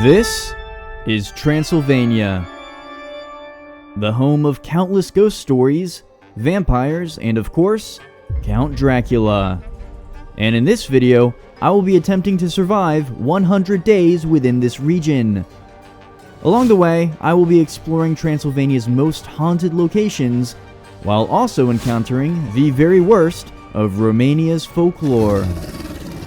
This is Transylvania, the home of countless ghost stories, vampires, and of course, Count Dracula. And in this video, I will be attempting to survive 100 days within this region. Along the way, I will be exploring Transylvania's most haunted locations, while also encountering the very worst of Romania's folklore.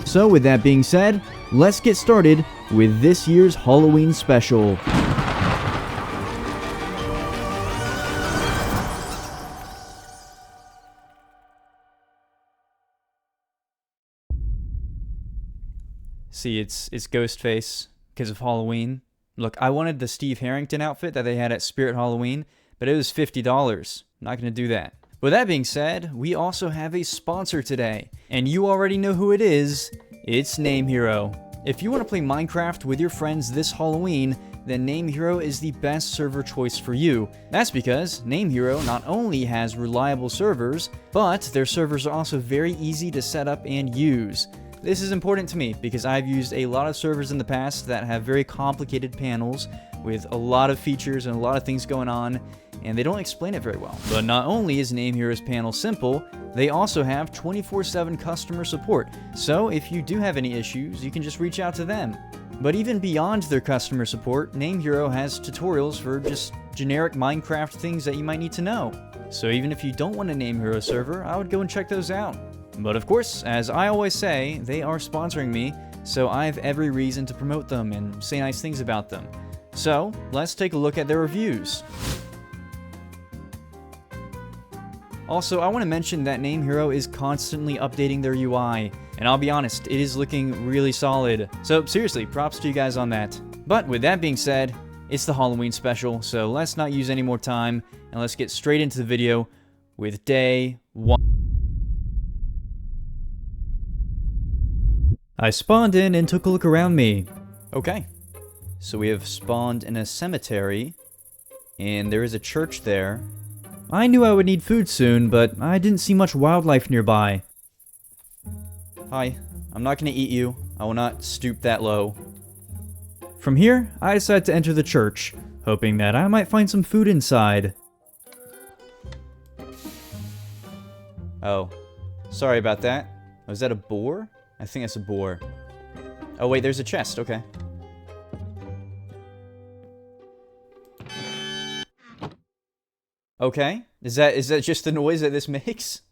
So with that being said, let's get started with this year's Halloween special. See, it's Ghostface because of Halloween. Look, I wanted the Steve Harrington outfit that they had at Spirit Halloween, but it was $50. I'm not going to do that. With that being said, we also have a sponsor today, and you already know who it is. It's Name Hero. If you want to play Minecraft with your friends this Halloween, then Name Hero is the best server choice for you. That's because Name Hero not only has reliable servers, but their servers are also very easy to set up and use. This is important to me because I've used a lot of servers in the past that have very complicated panels with a lot of features and a lot of things going on, and they don't explain it very well. But not only is Name Hero's panel simple, they also have 24/7 customer support, so if you do have any issues, you can just reach out to them. But even beyond their customer support, Name Hero has tutorials for just generic Minecraft things that you might need to know. So even if you don't want a Name Hero server, I would go and check those out. But of course, as I always say, they are sponsoring me, so I have every reason to promote them and say nice things about them. So, let's take a look at their reviews. Also, I want to mention that Name Hero is constantly updating their UI, and I'll be honest, it is looking really solid. So seriously, props to you guys on that. But with that being said, it's the Halloween special, so let's not use any more time, and let's get straight into the video with day 1. I spawned in and took a look around me. Okay, so we have spawned in a cemetery, and there is a church there. I knew I would need food soon, but I didn't see much wildlife nearby. Hi, I'm not going to eat you. I will not stoop that low. From here, I decided to enter the church, hoping that I might find some food inside. Oh, sorry about that. Was that a boar? I think that's a boar. Oh wait, there's a chest, okay. Okay, is that just the noise that this makes?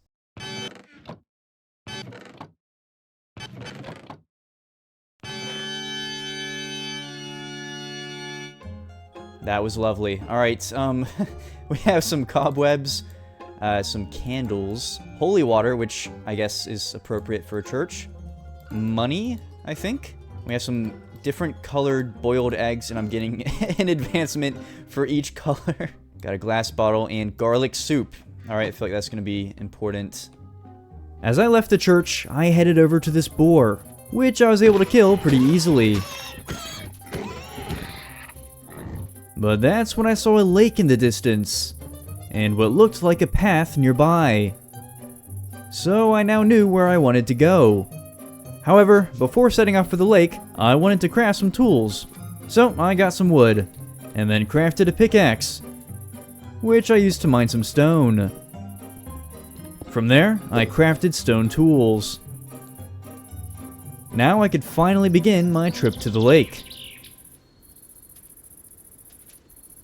That was lovely. Alright, we have some cobwebs, some candles, holy water, which I guess is appropriate for a church. Money, I think. We have some different colored boiled eggs, and I'm getting an advancement for each color. Got a glass bottle and garlic soup. Alright, I feel like that's going to be important. As I left the church, I headed over to this boar, which I was able to kill pretty easily. But that's when I saw a lake in the distance, and what looked like a path nearby. So I now knew where I wanted to go. However, before setting off for the lake, I wanted to craft some tools. So I got some wood, and then crafted a pickaxe, which I used to mine some stone. From there, I crafted stone tools. Now I could finally begin my trip to the lake.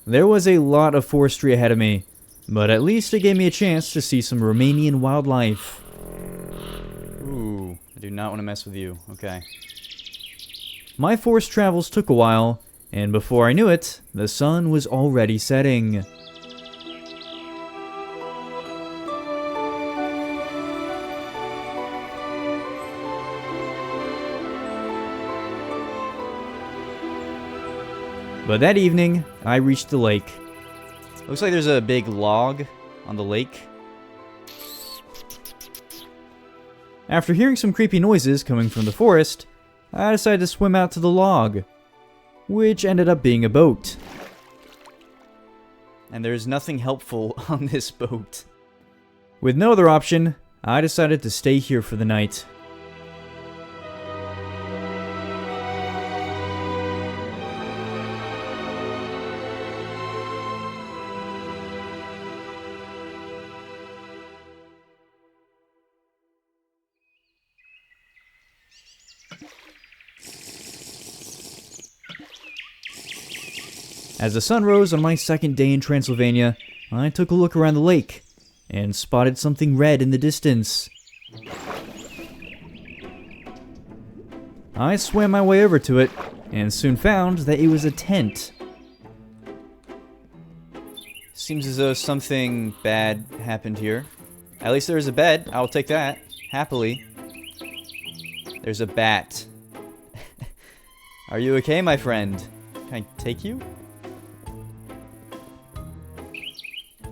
There was a lot of forestry ahead of me, but at least it gave me a chance to see some Romanian wildlife. Ooh, I do not want to mess with you. Okay. My forest travels took a while, and before I knew it, the sun was already setting. But that evening, I reached the lake. Looks like there's a big log on the lake. After hearing some creepy noises coming from the forest, I decided to swim out to the log, which ended up being a boat. And there's nothing helpful on this boat. With no other option, I decided to stay here for the night. As the sun rose on my second day in Transylvania, I took a look around the lake and spotted something red in the distance. I swam my way over to it and soon found that it was a tent. Seems as though something bad happened here. At least there's a bed. I'll take that. Happily. There's a bat. Are you okay, my friend? Can I take you?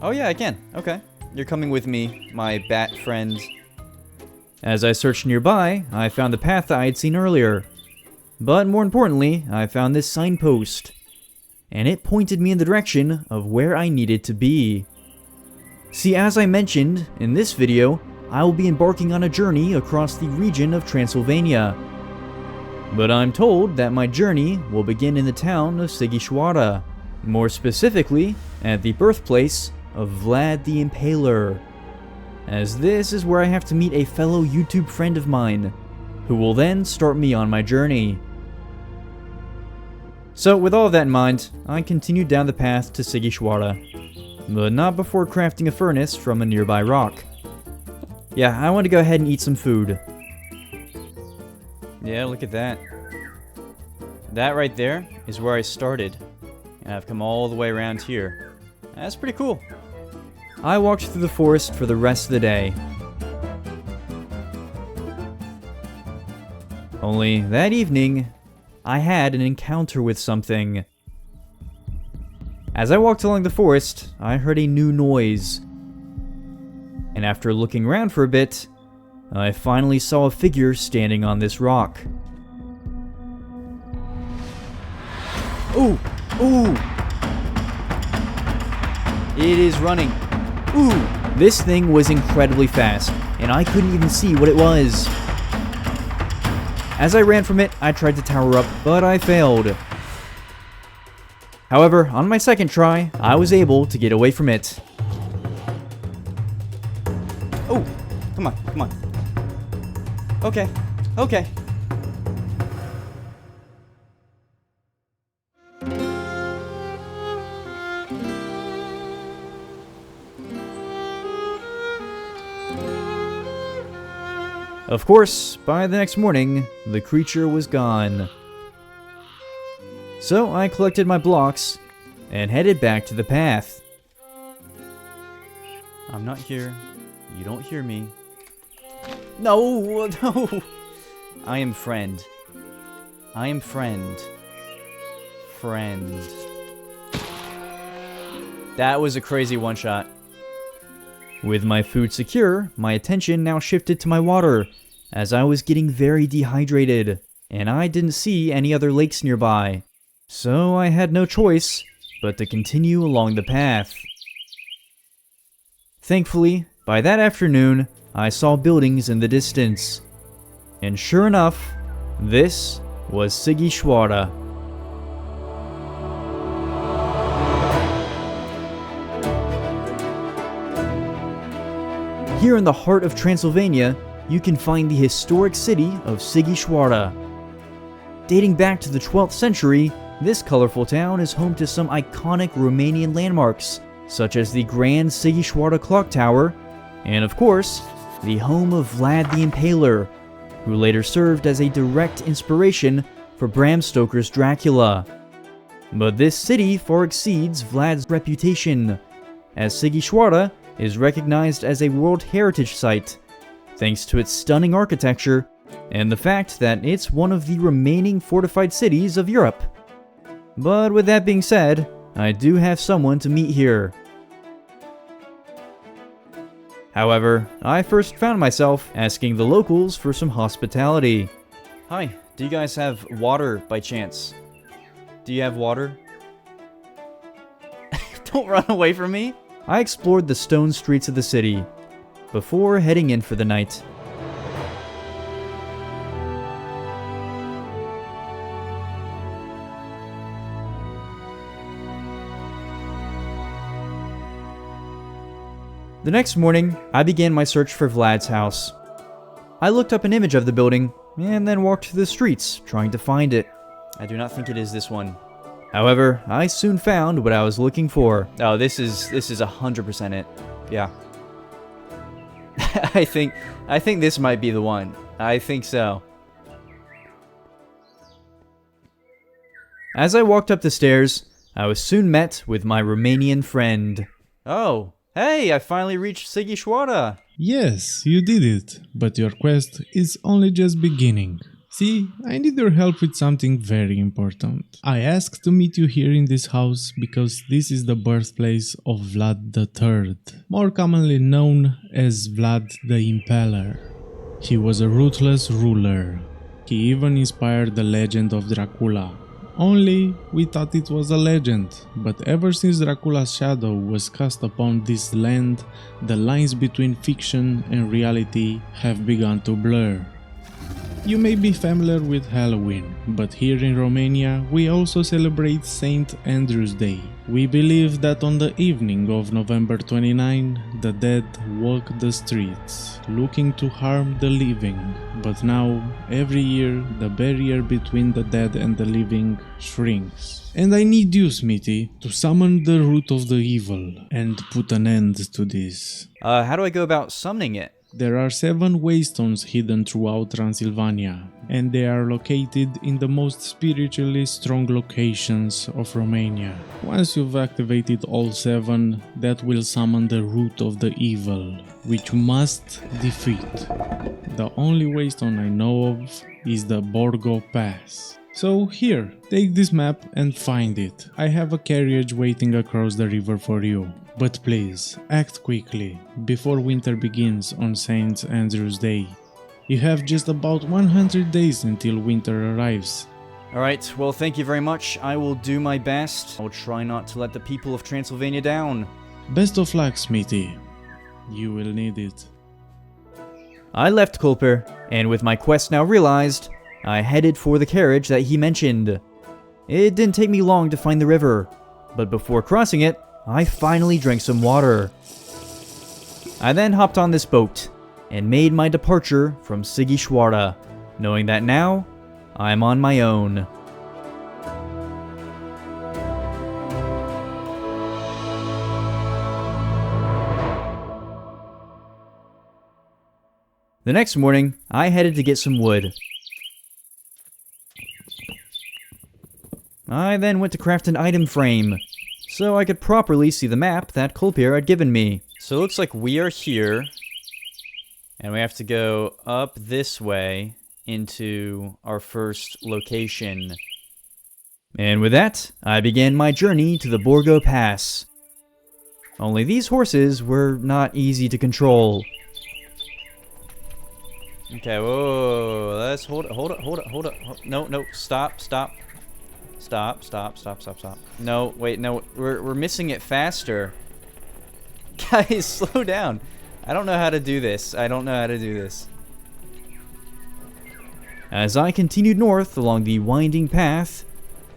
Oh yeah, I can. Okay. You're coming with me, my bat friend. As I searched nearby, I found the path that I had seen earlier. But more importantly, I found this signpost. And it pointed me in the direction of where I needed to be. See, as I mentioned, in this video, I will be embarking on a journey across the region of Transylvania. But I'm told that my journey will begin in the town of Sigishoara, more specifically, at the birthplace of Vlad the Impaler, as this is where I have to meet a fellow YouTube friend of mine, who will then start me on my journey. So with all of that in mind, I continued down the path to Sigishoara, but not before crafting a furnace from a nearby rock. Yeah, I want to go ahead and eat some food. Yeah, look at that. That right there is where I started, and I've come all the way around here. That's pretty cool. I walked through the forest for the rest of the day. Only that evening, I had an encounter with something. As I walked along the forest, I heard a new noise. And after looking around for a bit, I finally saw a figure standing on this rock. Ooh! Ooh! It is running. Ooh! This thing was incredibly fast, and I couldn't even see what it was. As I ran from it, I tried to tower up, but I failed. However, on my second try, I was able to get away from it. Oh! Come on, come on. Okay, okay. Of course, by the next morning, the creature was gone. So I collected my blocks and headed back to the path. I'm not here. You don't hear me. No, no. I am friend. I am friend. Friend. That was a crazy one shot. With my food secure, my attention now shifted to my water, as I was getting very dehydrated, and I didn't see any other lakes nearby. So I had no choice but to continue along the path. Thankfully, by that afternoon, I saw buildings in the distance. And sure enough, this was Sigishoara. Here in the heart of Transylvania, you can find the historic city of Sigishoara. Dating back to the 12th century, this colorful town is home to some iconic Romanian landmarks, such as the Grand Sigishoara Clock Tower, and of course, the home of Vlad the Impaler, who later served as a direct inspiration for Bram Stoker's Dracula. But this city far exceeds Vlad's reputation, as Sigishoara is recognized as a World Heritage Site, thanks to its stunning architecture and the fact that it's one of the remaining fortified cities of Europe. But with that being said, I do have someone to meet here. However, I first found myself asking the locals for some hospitality. Hi, do you guys have water by chance? Do you have water? Don't run away from me! I explored the stone streets of the city before heading in for the night. The next morning, I began my search for Vlad's house. I looked up an image of the building and then walked through the streets trying to find it. I do not think it is this one. However, I soon found what I was looking for. Oh, this is 100% it. Yeah. I think this might be the one. I think so. As I walked up the stairs, I was soon met with my Romanian friend. Oh, hey, I finally reached Sigishoara. Yes, you did it, but your quest is only just beginning. See, I need your help with something very important. I asked to meet you here in this house because this is the birthplace of Vlad III, more commonly known as Vlad the Impaler. He was a ruthless ruler. He even inspired the legend of Dracula. Only we thought it was a legend, but ever since Dracula's shadow was cast upon this land, the lines between fiction and reality have begun to blur. You may be familiar with Halloween, but here in Romania we also celebrate St. Andrew's Day. We believe that on the evening of November 29, the dead walk the streets, looking to harm the living. But now, every year, the barrier between the dead and the living shrinks. And I need you, Smithy, to summon the root of the evil and put an end to this. How do I go about summoning it? There are 7 waystones hidden throughout Transylvania, and they are located in the most spiritually strong locations of Romania. Once you've activated all 7, that will summon the root of the evil, which you must defeat. The only waystone I know of is the Borgo Pass. So here, take this map and find it. I have a carriage waiting across the river for you. But please, act quickly, before winter begins on St. Andrew's Day. You have just about 100 days until winter arrives. Alright, well thank you very much. I will do my best. I will try not to let the people of Transylvania down. Best of luck, Smithy. You will need it. I left Kulper, and with my quest now realized, I headed for the carriage that he mentioned. It didn't take me long to find the river, but before crossing it, I finally drank some water. I then hopped on this boat and made my departure from Sigishoara, knowing that now I'm on my own. The next morning, I headed to get some wood. I then went to craft an item frame, so I could properly see the map that Kulper had given me. So it looks like we are here, and we have to go up this way into our first location. And with that, I began my journey to the Borgo Pass. Only these horses were not easy to control. Okay, whoa, let's hold it. No, stop. Stop. No, wait, no, we're missing it faster. Guys, slow down. I don't know how to do this. As I continued north along the winding path,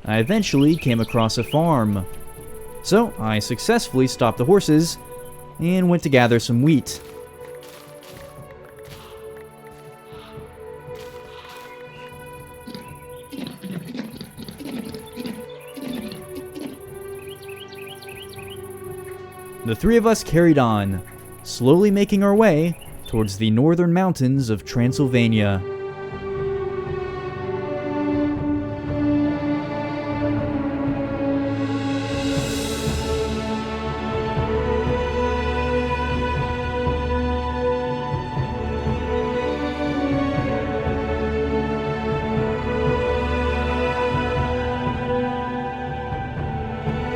I eventually came across a farm. So I successfully stopped the horses and went to gather some wheat. The three of us carried on, slowly making our way towards the northern mountains of Transylvania.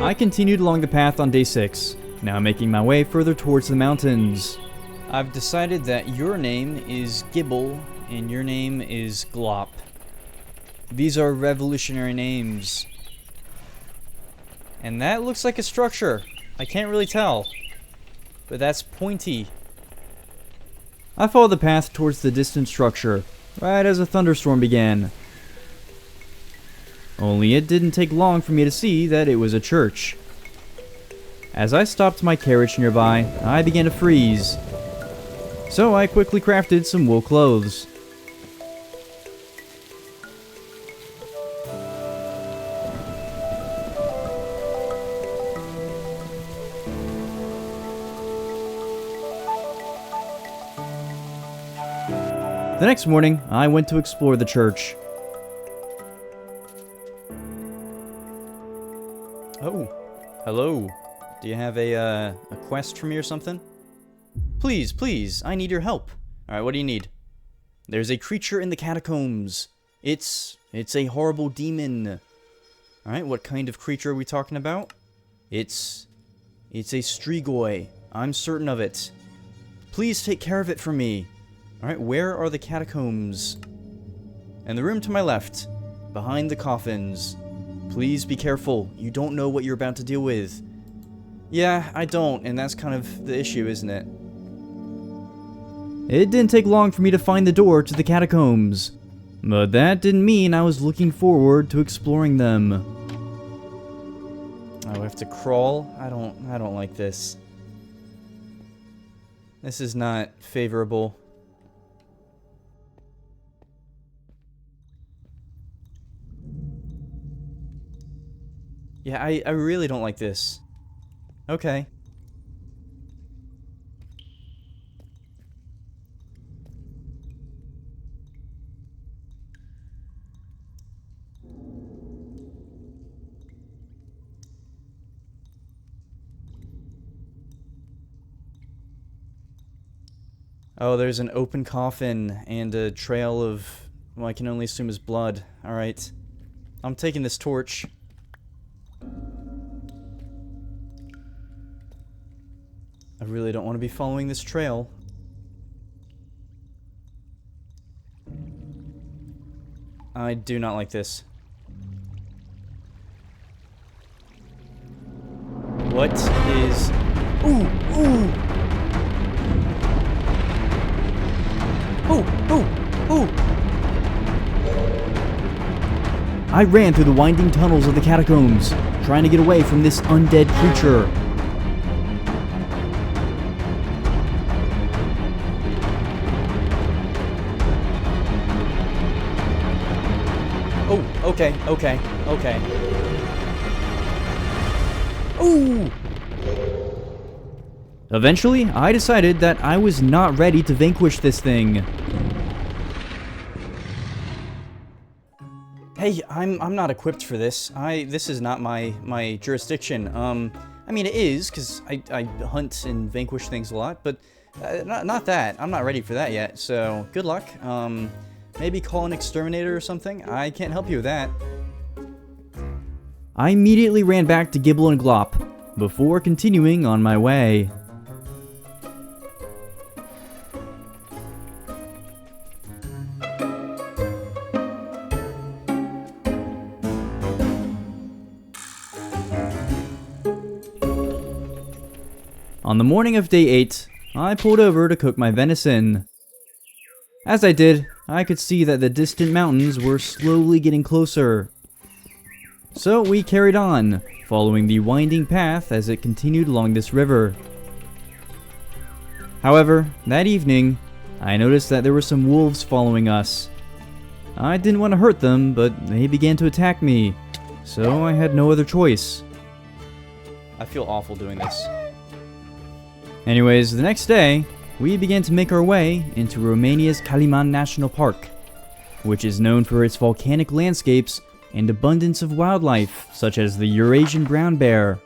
I continued along the path on day 6. Now making my way further towards the mountains. I've decided that your name is Gibble and your name is Glop. These are revolutionary names. And that looks like a structure. I can't really tell, but that's pointy. I followed the path towards the distant structure, right as a thunderstorm began. Only it didn't take long for me to see that it was a church. As I stopped my carriage nearby, I began to freeze. So I quickly crafted some wool clothes. The next morning, I went to explore the church. Oh, hello. Do you have a quest for me or something? Please, I need your help. Alright, what do you need? There's a creature in the catacombs. It's a horrible demon. Alright, what kind of creature are we talking about? It's a Strigoi. I'm certain of it. Please take care of it for me. Alright, where are the catacombs? And the room to my left, behind the coffins. Please be careful. You don't know what you're about to deal with. Yeah, I don't, and that's kind of the issue, isn't it? It didn't take long for me to find the door to the catacombs, but that didn't mean I was looking forward to exploring them. Oh, I have to crawl? I don't like this. This is not favorable. Yeah, I really don't like this. Okay. Oh, there's an open coffin and a trail of, well, I can only assume is blood. Alright. I'm taking this torch. I really don't want to be following this trail. I do not like this. What is... Ooh! Ooh! Oh! I ran through the winding tunnels of the catacombs, trying to get away from this undead creature. Oh, okay. Ooh! Eventually, I decided that I was not ready to vanquish this thing. Hey, I'm not equipped for this. This is not my jurisdiction. I mean it is, because I hunt and vanquish things a lot, but not that. I'm not ready for that yet, so good luck. Maybe call an exterminator or something? I can't help you with that. I immediately ran back to Gibble and Glop, before continuing on my way. On the morning of day 8, I pulled over to cook my venison. As I did, I could see that the distant mountains were slowly getting closer. So we carried on, following the winding path as it continued along this river. However, that evening, I noticed that there were some wolves following us. I didn't want to hurt them, but they began to attack me, so I had no other choice. I feel awful doing this. Anyways, the next day, we began to make our way into Romania's Caliman National Park, which is known for its volcanic landscapes and abundance of wildlife, such as the Eurasian brown bear.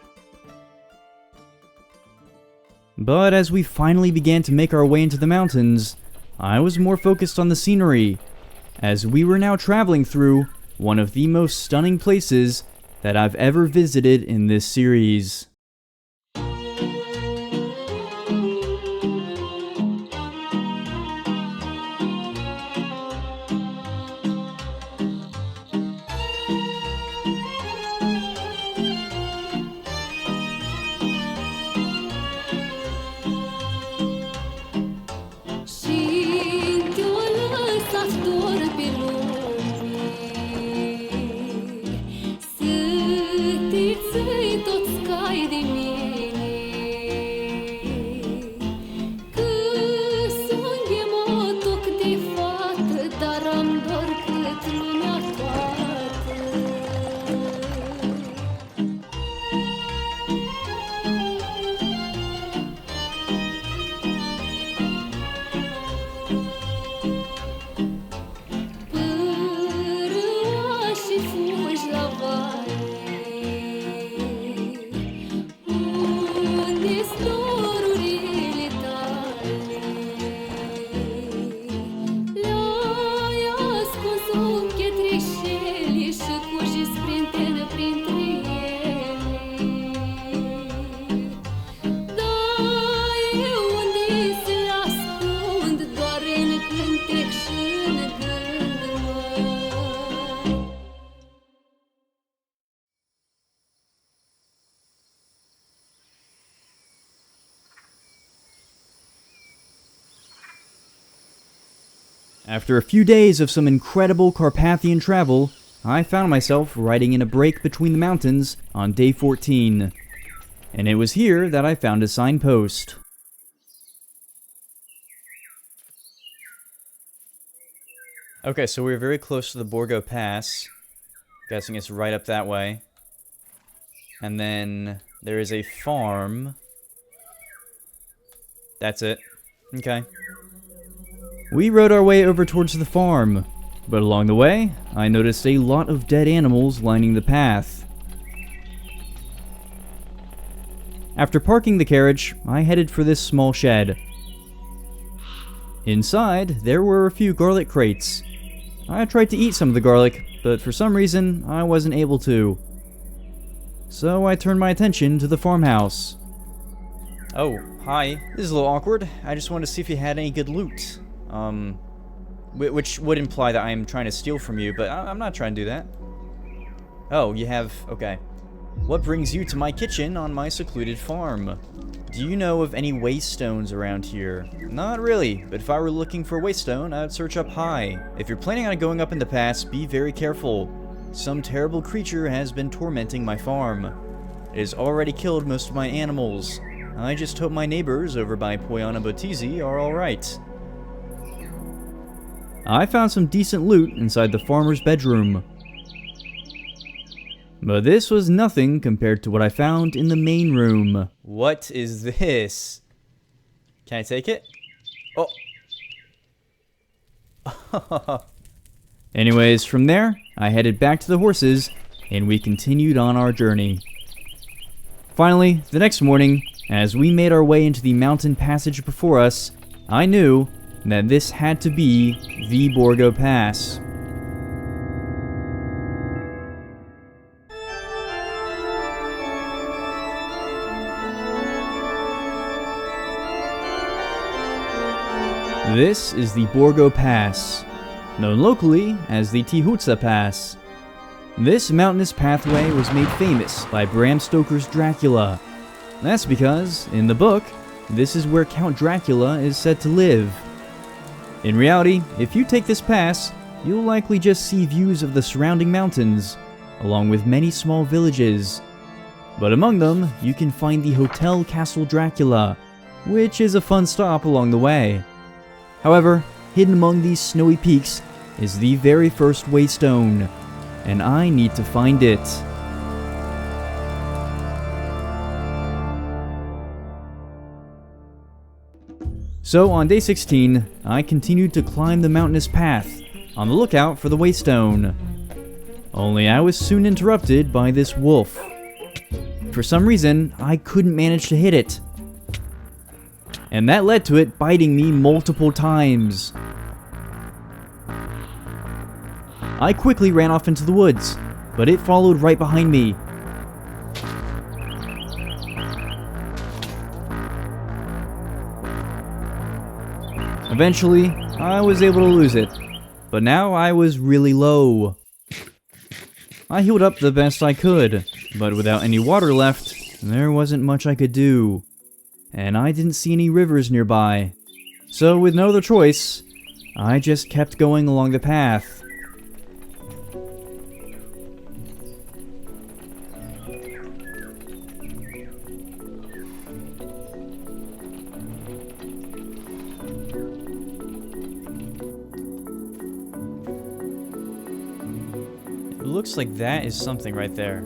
But as we finally began to make our way into the mountains, I was more focused on the scenery, as we were now traveling through one of the most stunning places that I've ever visited in this series. și sprintene printre ele. Da, eu unde se ascund, doar în cântec și în gând mă. After a few days of some incredible Carpathian travel, I found myself riding in a break between the mountains on day 14. And it was here that I found a signpost. Okay, so we're very close to the Borgo Pass. Guessing it's right up that way. And then there is a farm. That's it. Okay. We rode our way over towards the farm, but along the way, I noticed a lot of dead animals lining the path. After parking the carriage, I headed for this small shed. Inside, there were a few garlic crates. I tried to eat some of the garlic, but for some reason, I wasn't able to. So I turned my attention to the farmhouse. Oh, hi. This is a little awkward. I just wanted to see if you had any good loot. Which would imply that I am trying to steal from you, but I'm not trying to do that. Oh, you have... okay. What brings you to my kitchen on my secluded farm? Do you know of any waystones around here? Not really, but if I were looking for a waystone, I'd search up high. If you're planning on going up in the pass, be very careful. Some terrible creature has been tormenting my farm. It has already killed most of my animals. I just hope my neighbors over by Poiana Botizi are alright. I found some decent loot inside the farmer's bedroom. But this was nothing compared to what I found in the main room. What is this? Can I take it? Oh. Anyways, from there, I headed back to the horses, and we continued on our journey. Finally, the next morning, as we made our way into the mountain passage before us, I knew that this had to be the Borgo Pass. This is the Borgo Pass, known locally as the Tihuca Pass. This mountainous pathway was made famous by Bram Stoker's Dracula. That's because, in the book, this is where Count Dracula is said to live. In reality, if you take this pass, you'll likely just see views of the surrounding mountains, along with many small villages. But among them, you can find the Hotel Castle Dracula, which is a fun stop along the way. However, hidden among these snowy peaks is the very first waystone, and I need to find it. So on day 16, I continued to climb the mountainous path, on the lookout for the waystone. Only I was soon interrupted by this wolf. For some reason, I couldn't manage to hit it. And that led to it biting me multiple times. I quickly ran off into the woods, but it followed right behind me. Eventually, I was able to lose it, but now I was really low. I healed up the best I could, but without any water left, there wasn't much I could do. And I didn't see any rivers nearby. So with no other choice, I just kept going along the path. It looks like that is something right there.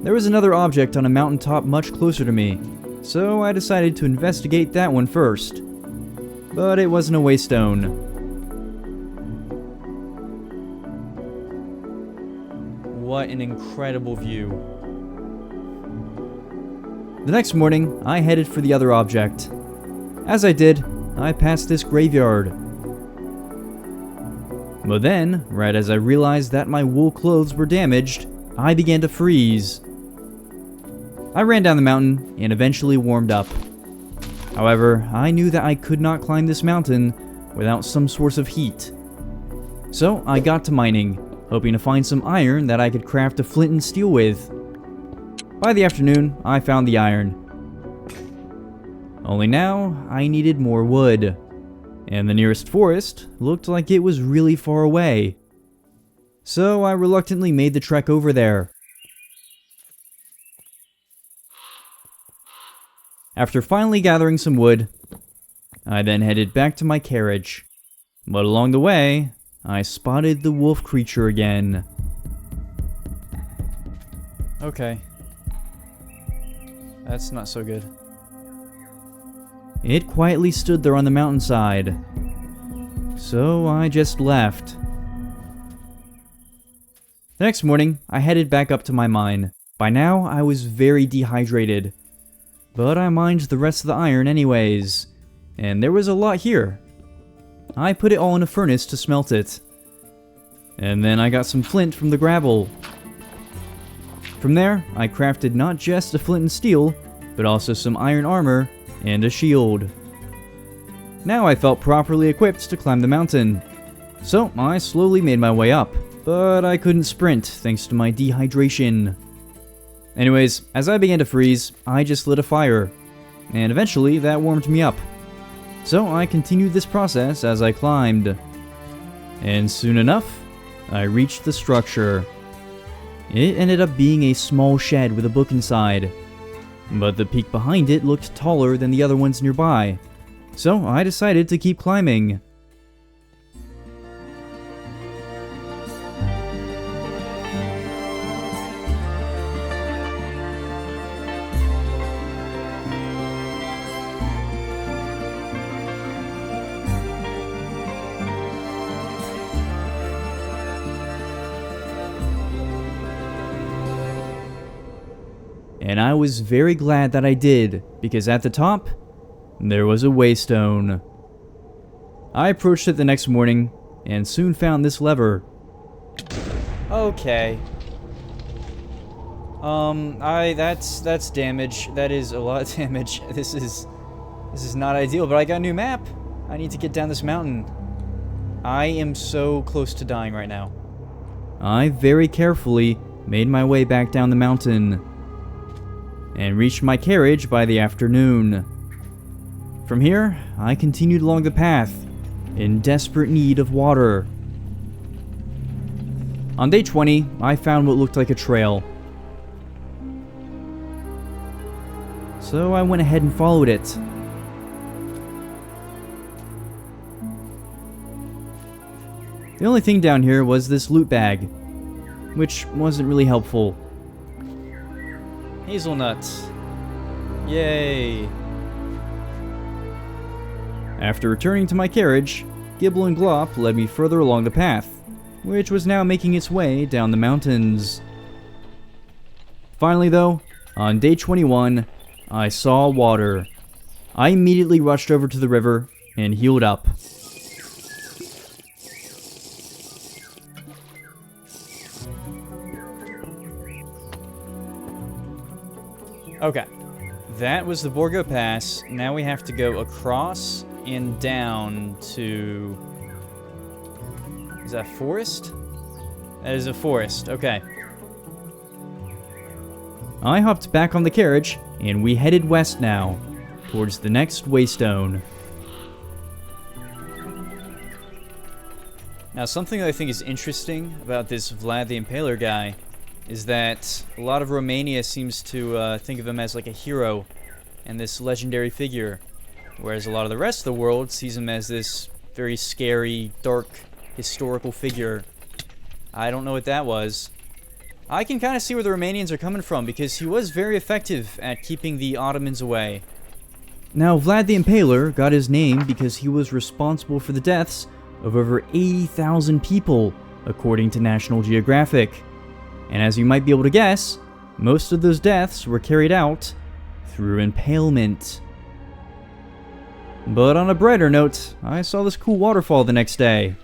There was another object on a mountaintop much closer to me, so I decided to investigate that one first. But it wasn't a waystone. What an incredible view. The next morning, I headed for the other object. As I did, I passed this graveyard. But then, right as I realized that my wool clothes were damaged, I began to freeze. I ran down the mountain and eventually warmed up. However, I knew that I could not climb this mountain without some source of heat. So I got to mining, hoping to find some iron that I could craft a flint and steel with. By the afternoon, I found the iron. Only now, I needed more wood, and the nearest forest looked like it was really far away. So I reluctantly made the trek over there. After finally gathering some wood, I then headed back to my carriage. But along the way, I spotted the wolf creature again. Okay. That's not so good. It quietly stood there on the mountainside. So I just left. The next morning, I headed back up to my mine. By now, I was very dehydrated. But I mined the rest of the iron anyways. And there was a lot here. I put it all in a furnace to smelt it. And then I got some flint from the gravel. From there, I crafted not just a flint and steel, but also some iron armor and a shield. Now I felt properly equipped to climb the mountain. So I slowly made my way up, but I couldn't sprint thanks to my dehydration. Anyways, as I began to freeze, I just lit a fire, and eventually that warmed me up. So I continued this process as I climbed. And soon enough, I reached the structure. It ended up being a small shed with a book inside, but the peak behind it looked taller than the other ones nearby, so I decided to keep climbing. And I was very glad that I did, because at the top, there was a waystone. I approached it the next morning, and soon found this lever. Okay. That's damage. That is a lot of damage. This is not ideal, but I got a new map. I need to get down this mountain. I am so close to dying right now. I very carefully made my way back down the mountain, and reached my carriage by the afternoon. From here, I continued along the path, in desperate need of water. On day 20, I found what looked like a trail. So I went ahead and followed it. The only thing down here was this loot bag, which wasn't really helpful. Hazelnuts. Yay. After returning to my carriage, Gibble and Glop led me further along the path, which was now making its way down the mountains. Finally though, on day 21, I saw water. I immediately rushed over to the river and healed up. Okay. That was the Borgo Pass. Now we have to go across and down to... Is that forest? That is a forest. Okay. I hopped back on the carriage, and we headed west now, towards the next waystone. Now, something that I think is interesting about this Vlad the Impaler guy is that a lot of Romania seems to think of him as like a hero and this legendary figure, whereas a lot of the rest of the world sees him as this very scary, dark, historical figure. I don't know what that was. I can kind of see where the Romanians are coming from, because he was very effective at keeping the Ottomans away. Now, Vlad the Impaler got his name because he was responsible for the deaths of over 80,000 people, according to National Geographic. And as you might be able to guess, most of those deaths were carried out through impalement. But on a brighter note, I saw this cool waterfall the next day.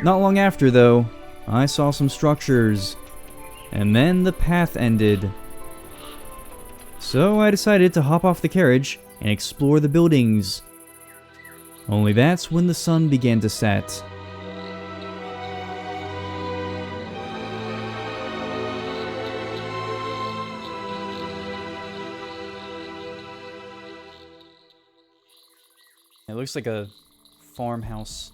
Not long after, though, I saw some structures, and then the path ended. So I decided to hop off the carriage and explore the buildings. Only that's when the sun began to set. It looks like a farmhouse,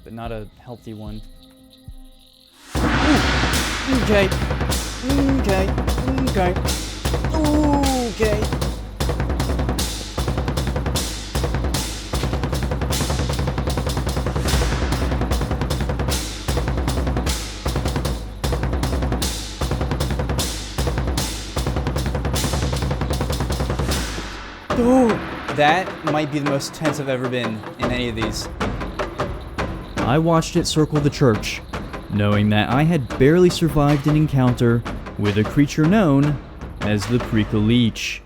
but not a healthy one. Ooh, okay. Okay. Okay. Ooh, that might be the most tense I've ever been in any of these. I watched it circle the church, knowing that I had barely survived an encounter with a creature known as the Pricolici.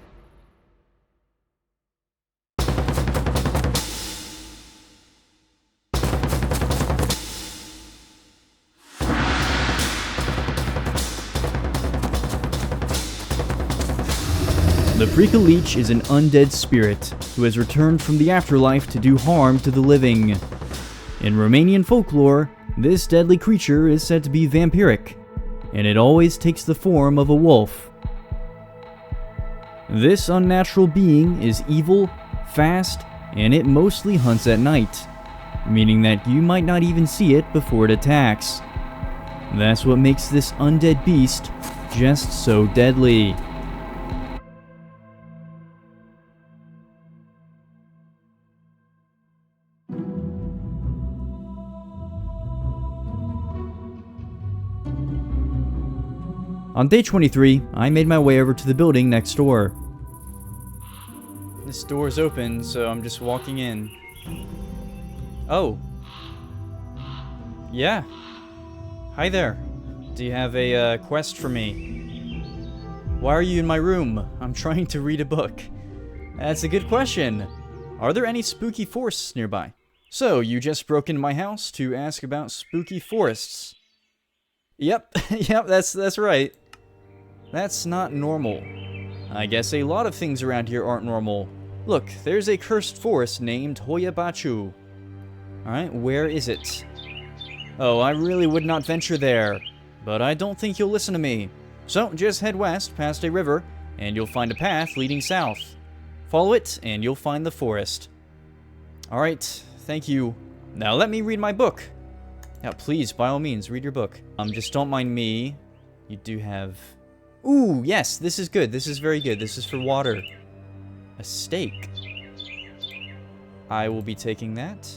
The Pricolici is an undead spirit who has returned from the afterlife to do harm to the living. In Romanian folklore, this deadly creature is said to be vampiric, and it always takes the form of a wolf. This unnatural being is evil, fast, and it mostly hunts at night, meaning that you might not even see it before it attacks. That's what makes this undead beast just so deadly. On day 23, I made my way over to the building next door. This door's open, so I'm just walking in. Oh. Yeah. Hi there. Do you have a quest for me? Why are you in my room? I'm trying to read a book. That's a good question. Are there any spooky forests nearby? So, you just broke into my house to ask about spooky forests. Yep, yep, that's right. That's not normal. I guess a lot of things around here aren't normal. Look, there's a cursed forest named Hoia Baciu. Alright, where is it? Oh, I really would not venture there, but I don't think you'll listen to me. So, just head west past a river, and you'll find a path leading south. Follow it, and you'll find the forest. Alright, thank you. Now let me read my book. Yeah, please, by all means, read your book. Just don't mind me. You do have... Ooh, yes, this is good. This is very good. This is for water. A steak. I will be taking that.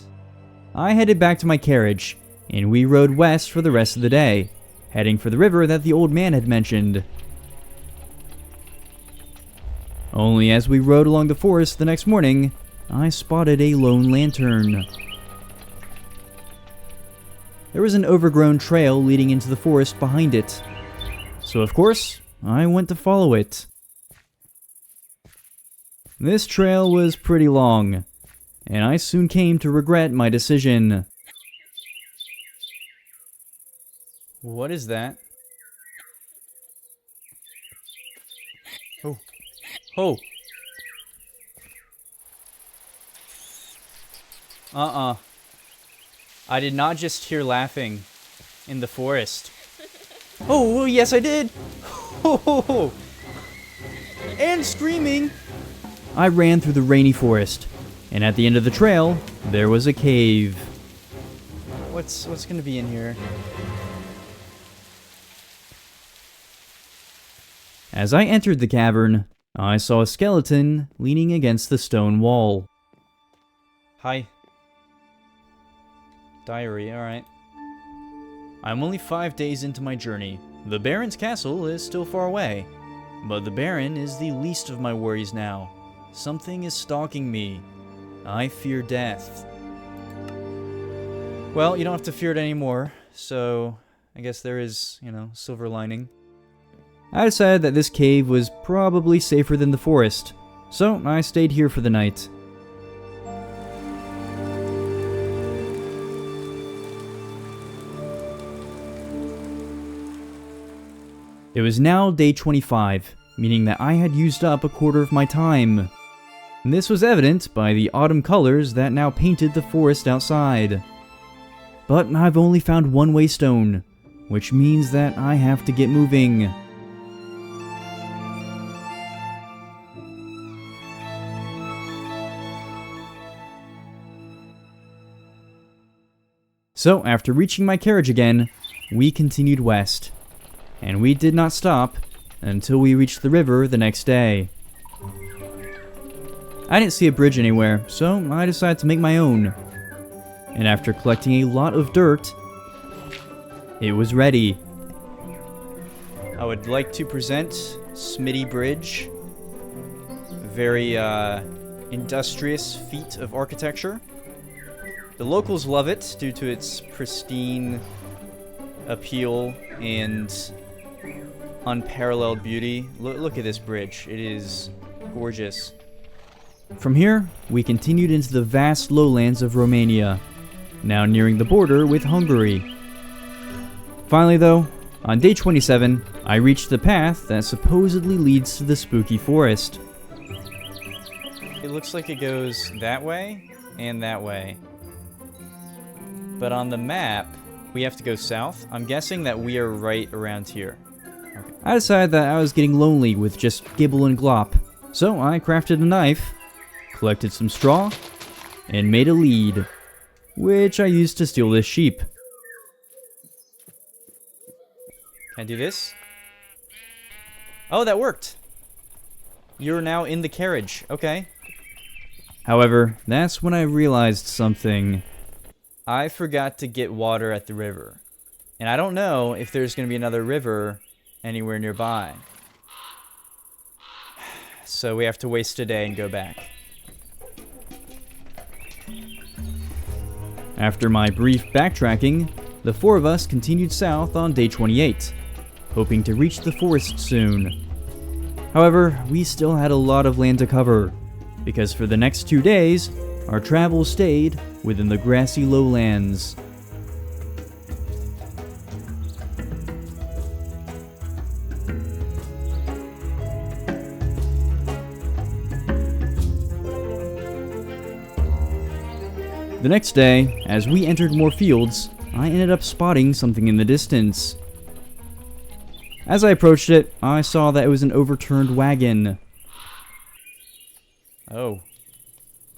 I headed back to my carriage, and we rode west for the rest of the day, heading for the river that the old man had mentioned. Only as we rode along the forest the next morning, I spotted a lone lantern. There was an overgrown trail leading into the forest behind it, so of course, I went to follow it. This trail was pretty long, and I soon came to regret my decision. What is that? Oh. Oh. I did not just hear laughing in the forest. Oh, yes I did! Oh, and screaming! I ran through the rainy forest, and at the end of the trail, there was a cave. What's gonna be in here? As I entered the cavern, I saw a skeleton leaning against the stone wall. Hi. Diary, alright. I'm only 5 days into my journey. The Baron's castle is still far away, but the Baron is the least of my worries now. Something is stalking me. I fear death. Well, you don't have to fear it anymore, so I guess there is, silver lining. I decided that this cave was probably safer than the forest, so I stayed here for the night. It was now day 25, meaning that I had used up a quarter of my time. And this was evident by the autumn colors that now painted the forest outside. But I've only found one waystone, which means that I have to get moving. So, after reaching my carriage again, we continued west. And we did not stop until we reached the river the next day. I didn't see a bridge anywhere, so I decided to make my own. And after collecting a lot of dirt, it was ready. I would like to present Smitty Bridge. Very industrious feat of architecture. The locals love it due to its pristine appeal and unparalleled beauty. Look at this bridge. It is gorgeous. From here, we continued into the vast lowlands of Romania, now nearing the border with Hungary. Finally though, on day 27, I reached the path that supposedly leads to the spooky forest. It looks like it goes that way and that way. But on the map, we have to go south. I'm guessing that we are right around here. Okay. I decided that I was getting lonely with just Gibble and Glop, so I crafted a knife, collected some straw, and made a lead, which I used to steal this sheep. Can I do this? Oh, that worked! You're now in the carriage. Okay. However, that's when I realized something. I forgot to get water at the river. And I don't know if there's going to be another river anywhere nearby. So we have to waste a day and go back. After my brief backtracking, the four of us continued south on day 28, hoping to reach the forest soon. However, we still had a lot of land to cover, because for the next 2 days, our travel stayed within the grassy lowlands. The next day, as we entered more fields, I ended up spotting something in the distance. As I approached it, I saw that it was an overturned wagon. Oh.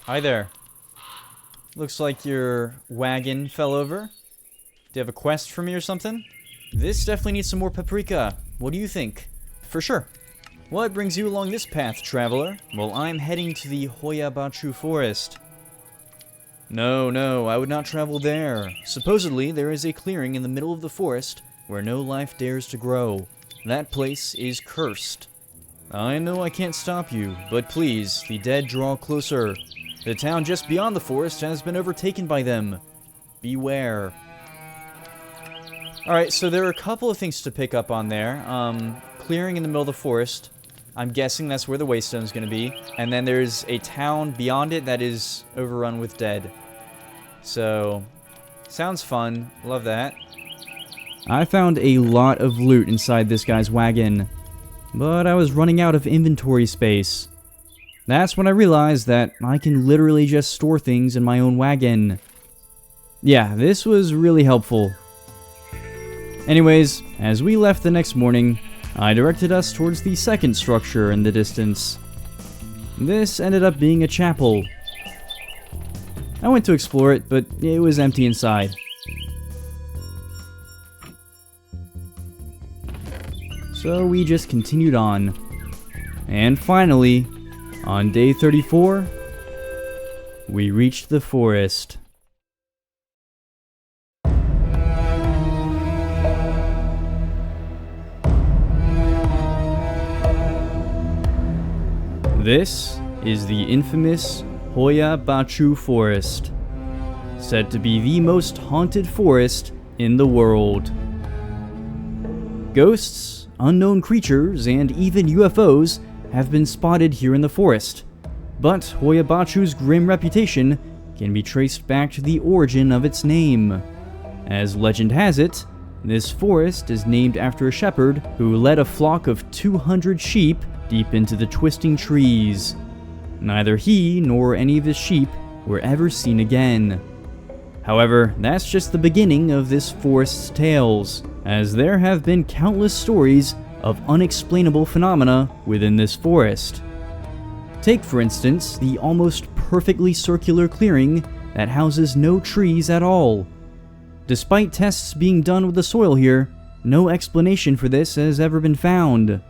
Hi there. Looks like your wagon fell over. Do you have a quest for me or something? This definitely needs some more paprika. What do you think? For sure. What brings you along this path, traveler? Well, I'm heading to the Hoia Baciu forest. No, I would not travel there. Supposedly, there is a clearing in the middle of the forest where no life dares to grow. That place is cursed. I know I can't stop you, but please, the dead draw closer. The town just beyond the forest has been overtaken by them. Beware. Alright, so there are a couple of things to pick up on there. Clearing in the middle of the forest. I'm guessing that's where the waystone is going to be. And then there's a town beyond it that is overrun with dead. So, sounds fun. Love that. I found a lot of loot inside this guy's wagon, but I was running out of inventory space. That's when I realized that I can literally just store things in my own wagon. Yeah, this was really helpful. Anyways, as we left the next morning, I directed us towards the second structure in the distance. This ended up being a chapel. I went to explore it, but it was empty inside. So we just continued on. And finally, on day 34, we reached the forest. This is the infamous Hoia Baciu forest, said to be the most haunted forest in the world. Ghosts, unknown creatures, and even UFOs have been spotted here in the forest, but Hoia Baciu's grim reputation can be traced back to the origin of its name. As legend has it, This forest is named after a shepherd who led a flock of 200 sheep deep into the twisting trees. Neither he nor any of his sheep were ever seen again. However, that's just the beginning of this forest's tales, as there have been countless stories of unexplainable phenomena within this forest. Take, for instance, the almost perfectly circular clearing that houses no trees at all. Despite tests being done with the soil here, no explanation for this has ever been found,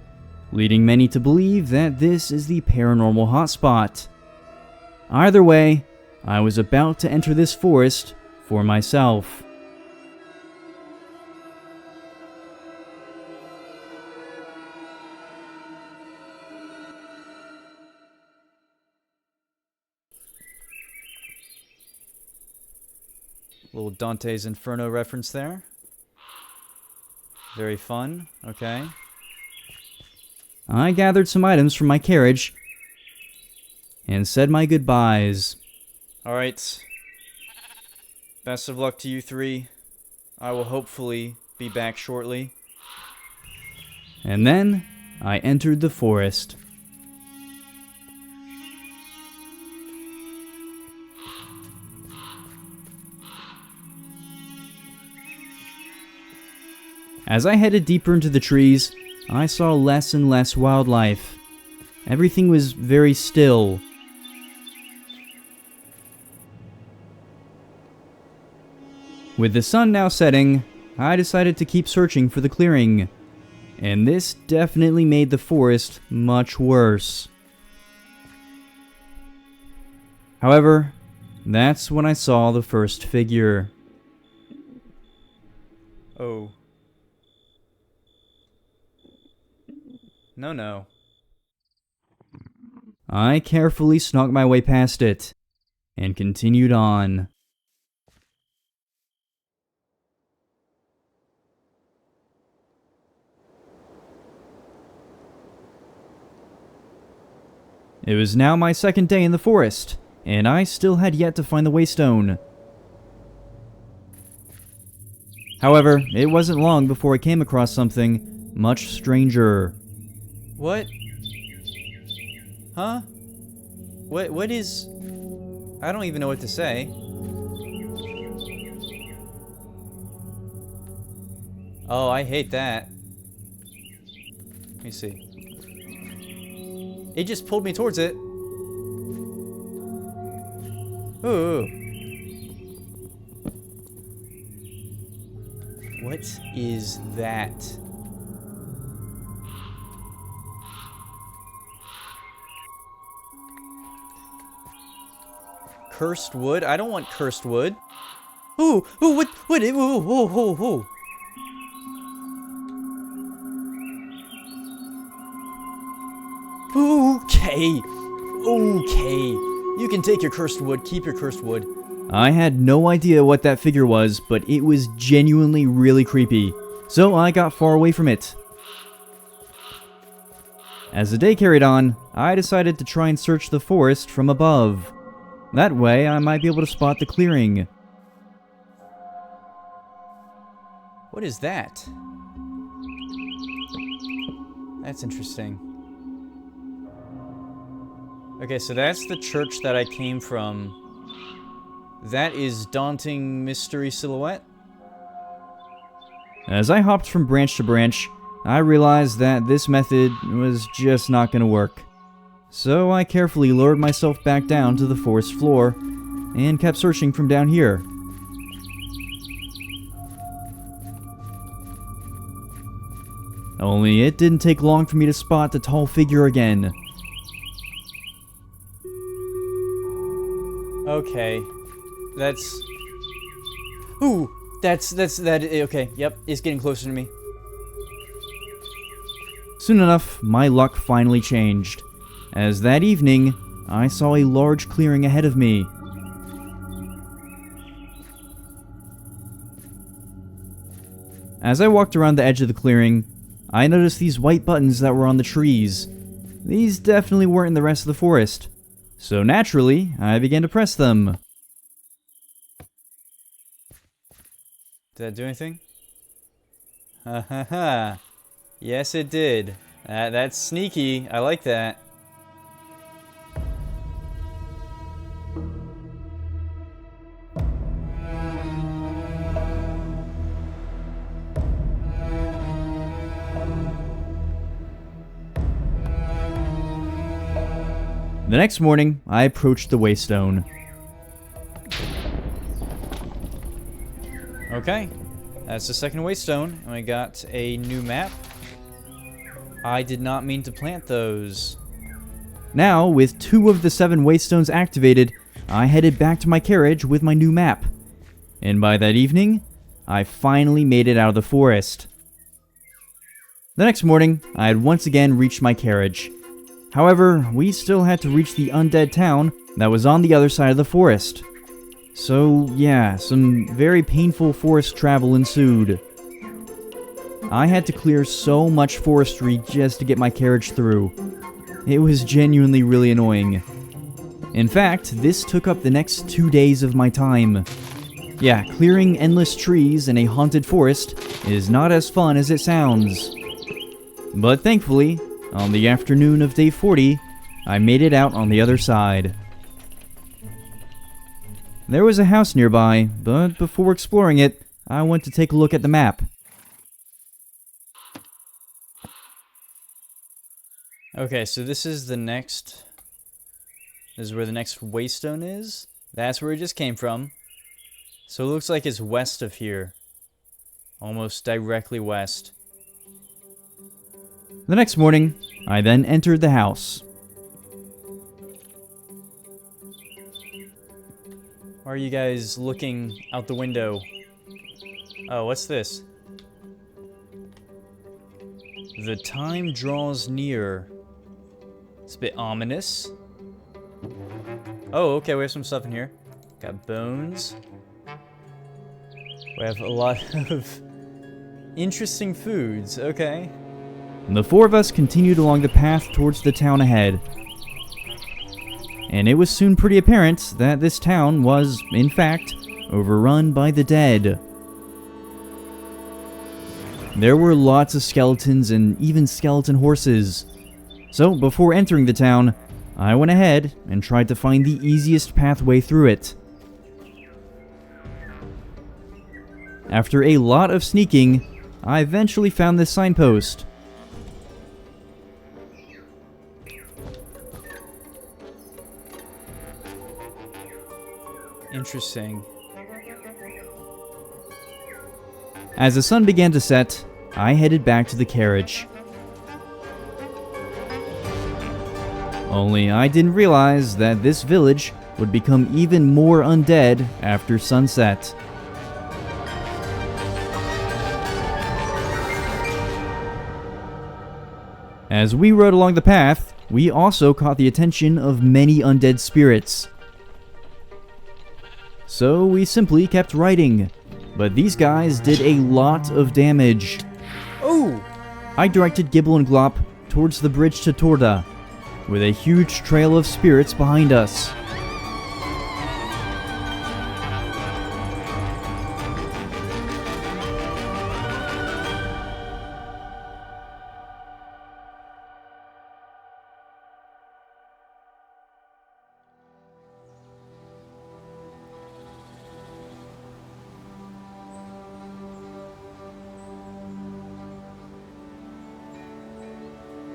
leading many to believe that this is the paranormal hotspot. Either way, I was about to enter this forest for myself. Little Dante's Inferno reference there. Very fun. Okay. I gathered some items from my carriage and said my goodbyes. Alright. Best of luck to you three. I will hopefully be back shortly. And then I entered the forest. As I headed deeper into the trees, I saw less and less wildlife. Everything was very still. With the sun now setting, I decided to keep searching for the clearing, and this definitely made the forest much worse. However, that's when I saw the first figure. Oh. No. I carefully snuck my way past it, and continued on. It was now my second day in the forest, and I still had yet to find the waystone. However, it wasn't long before I came across something much stranger. What? Huh? What is... I don't even know what to say. Oh, I hate that. Let me see. It just pulled me towards it. Ooh. What is that? Cursed wood? I don't want cursed wood. Ooh, what, ooh. Okay. You can take your cursed wood, keep your cursed wood. I had no idea what that figure was, but it was genuinely really creepy, so I got far away from it. As the day carried on, I decided to try and search the forest from above. That way, I might be able to spot the clearing. What is that? That's interesting. Okay, so that's the church that I came from. That is Daunting Mystery Silhouette. As I hopped from branch to branch, I realized that this method was just not going to work. So I carefully lowered myself back down to the forest floor and kept searching from down here. Only it didn't take long for me to spot the tall figure again. Okay. That's... Ooh! Okay, yep, it's getting closer to me. Soon enough, my luck finally changed, as that evening, I saw a large clearing ahead of me. As I walked around the edge of the clearing, I noticed these white buttons that were on the trees. These definitely weren't in the rest of the forest, so naturally, I began to press them. Did that do anything? Ha ha ha. Yes, it did. That's sneaky. I like that. The next morning, I approached the waystone. Okay, that's the second waystone, and we got a new map. I did not mean to plant those. Now, with 2 of the 7 waystones activated, I headed back to my carriage with my new map. And by that evening, I finally made it out of the forest. The next morning, I had once again reached my carriage. However, we still had to reach the Undead town that was on the other side of the forest. So, yeah, some very painful forest travel ensued. I had to clear so much forestry just to get my carriage through. It was genuinely really annoying. In fact, this took up the next 2 days of my time. Yeah, clearing endless trees in a haunted forest is not as fun as it sounds. But thankfully, on the afternoon of day 40, I made it out on the other side. There was a house nearby, but before exploring it, I went to take a look at the map. Okay, so this is the next... This is where the next waystone is? That's where it just came from. So it looks like it's west of here. Almost directly west. The next morning, I then entered the house. Why are you guys looking out the window? Oh, what's this? The time draws near. It's a bit ominous. Oh, okay, we have some stuff in here. Got bones. We have a lot of interesting foods, okay. The 4 of us continued along the path towards the town ahead. And it was soon pretty apparent that this town was, in fact, overrun by the dead. There were lots of skeletons and even skeleton horses. So, before entering the town, I went ahead and tried to find the easiest pathway through it. After a lot of sneaking, I eventually found this signpost. Interesting. As the sun began to set, I headed back to the carriage. Only I didn't realize that this village would become even more undead after sunset. As we rode along the path, we also caught the attention of many undead spirits. So we simply kept riding, but these guys did a lot of damage. Oh! I directed Gibble and Glop towards the bridge to Turda, with a huge trail of spirits behind us.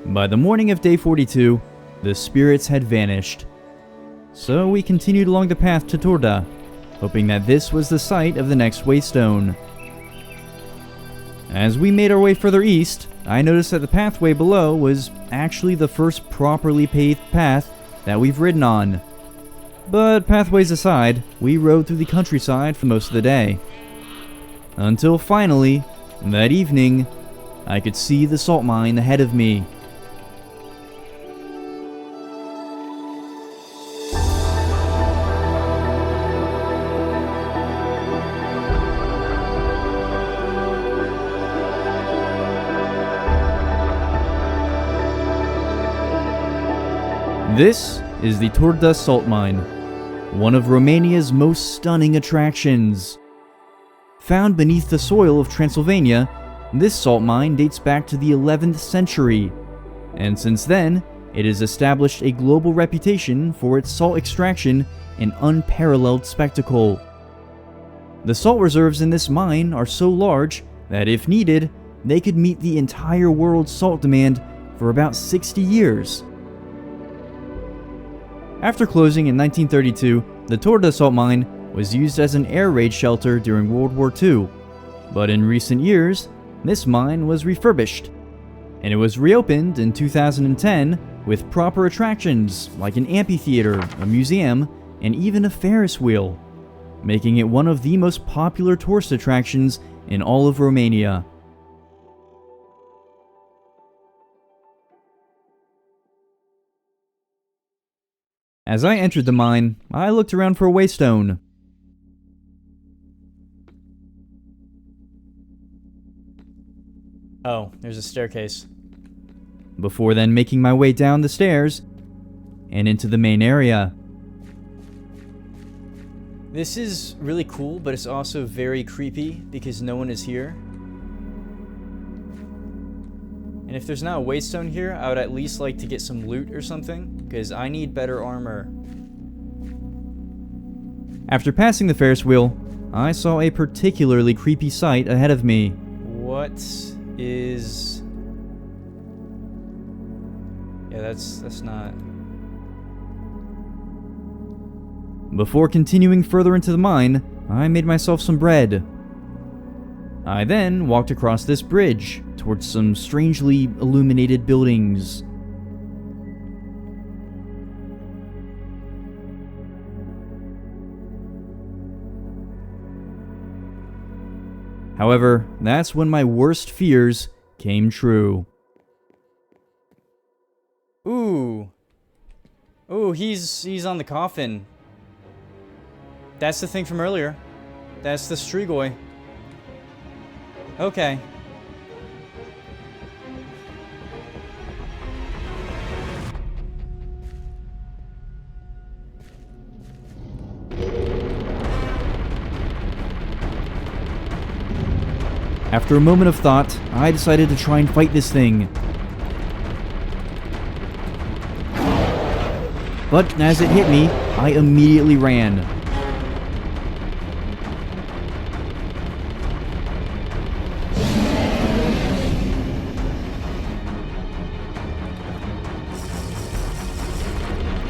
By the morning of day 42, the spirits had vanished. So we continued along the path to Turda, hoping that this was the site of the next waystone. As we made our way further east, I noticed that the pathway below was actually the first properly paved path that we've ridden on. But pathways aside, we rode through the countryside for most of the day. Until finally, that evening, I could see the salt mine ahead of me. This is the Turda Salt Mine, one of Romania's most stunning attractions. Found beneath the soil of Transylvania, This salt mine dates back to the 11th century, and since then, it has established a global reputation for its salt extraction and unparalleled spectacle. The salt reserves in this mine are so large that if needed, they could meet the entire world's salt demand for about 60 years. After closing in 1932, the Turda Salt Mine was used as an air raid shelter during World War II, but in recent years, this mine was refurbished, and it was reopened in 2010 with proper attractions like an amphitheater, a museum, and even a Ferris wheel, making it one of the most popular tourist attractions in all of Romania. As I entered the mine, I looked around for a waystone. Oh, there's a staircase. Before then making my way down the stairs and into the main area. This is really cool, but it's also very creepy because no one is here. And if there's not a waystone here, I would at least like to get some loot or something, because I need better armor. After passing the Ferris wheel, I saw a particularly creepy sight ahead of me. What is... Yeah, that's not... Before continuing further into the mine, I made myself some bread. I then walked across this bridge towards some strangely illuminated buildings. However, that's when my worst fears came true. Ooh. Ooh, he's on the coffin. That's the thing from earlier. That's the Strigoi. Okay. After a moment of thought, I decided to try and fight this thing. But as it hit me, I immediately ran.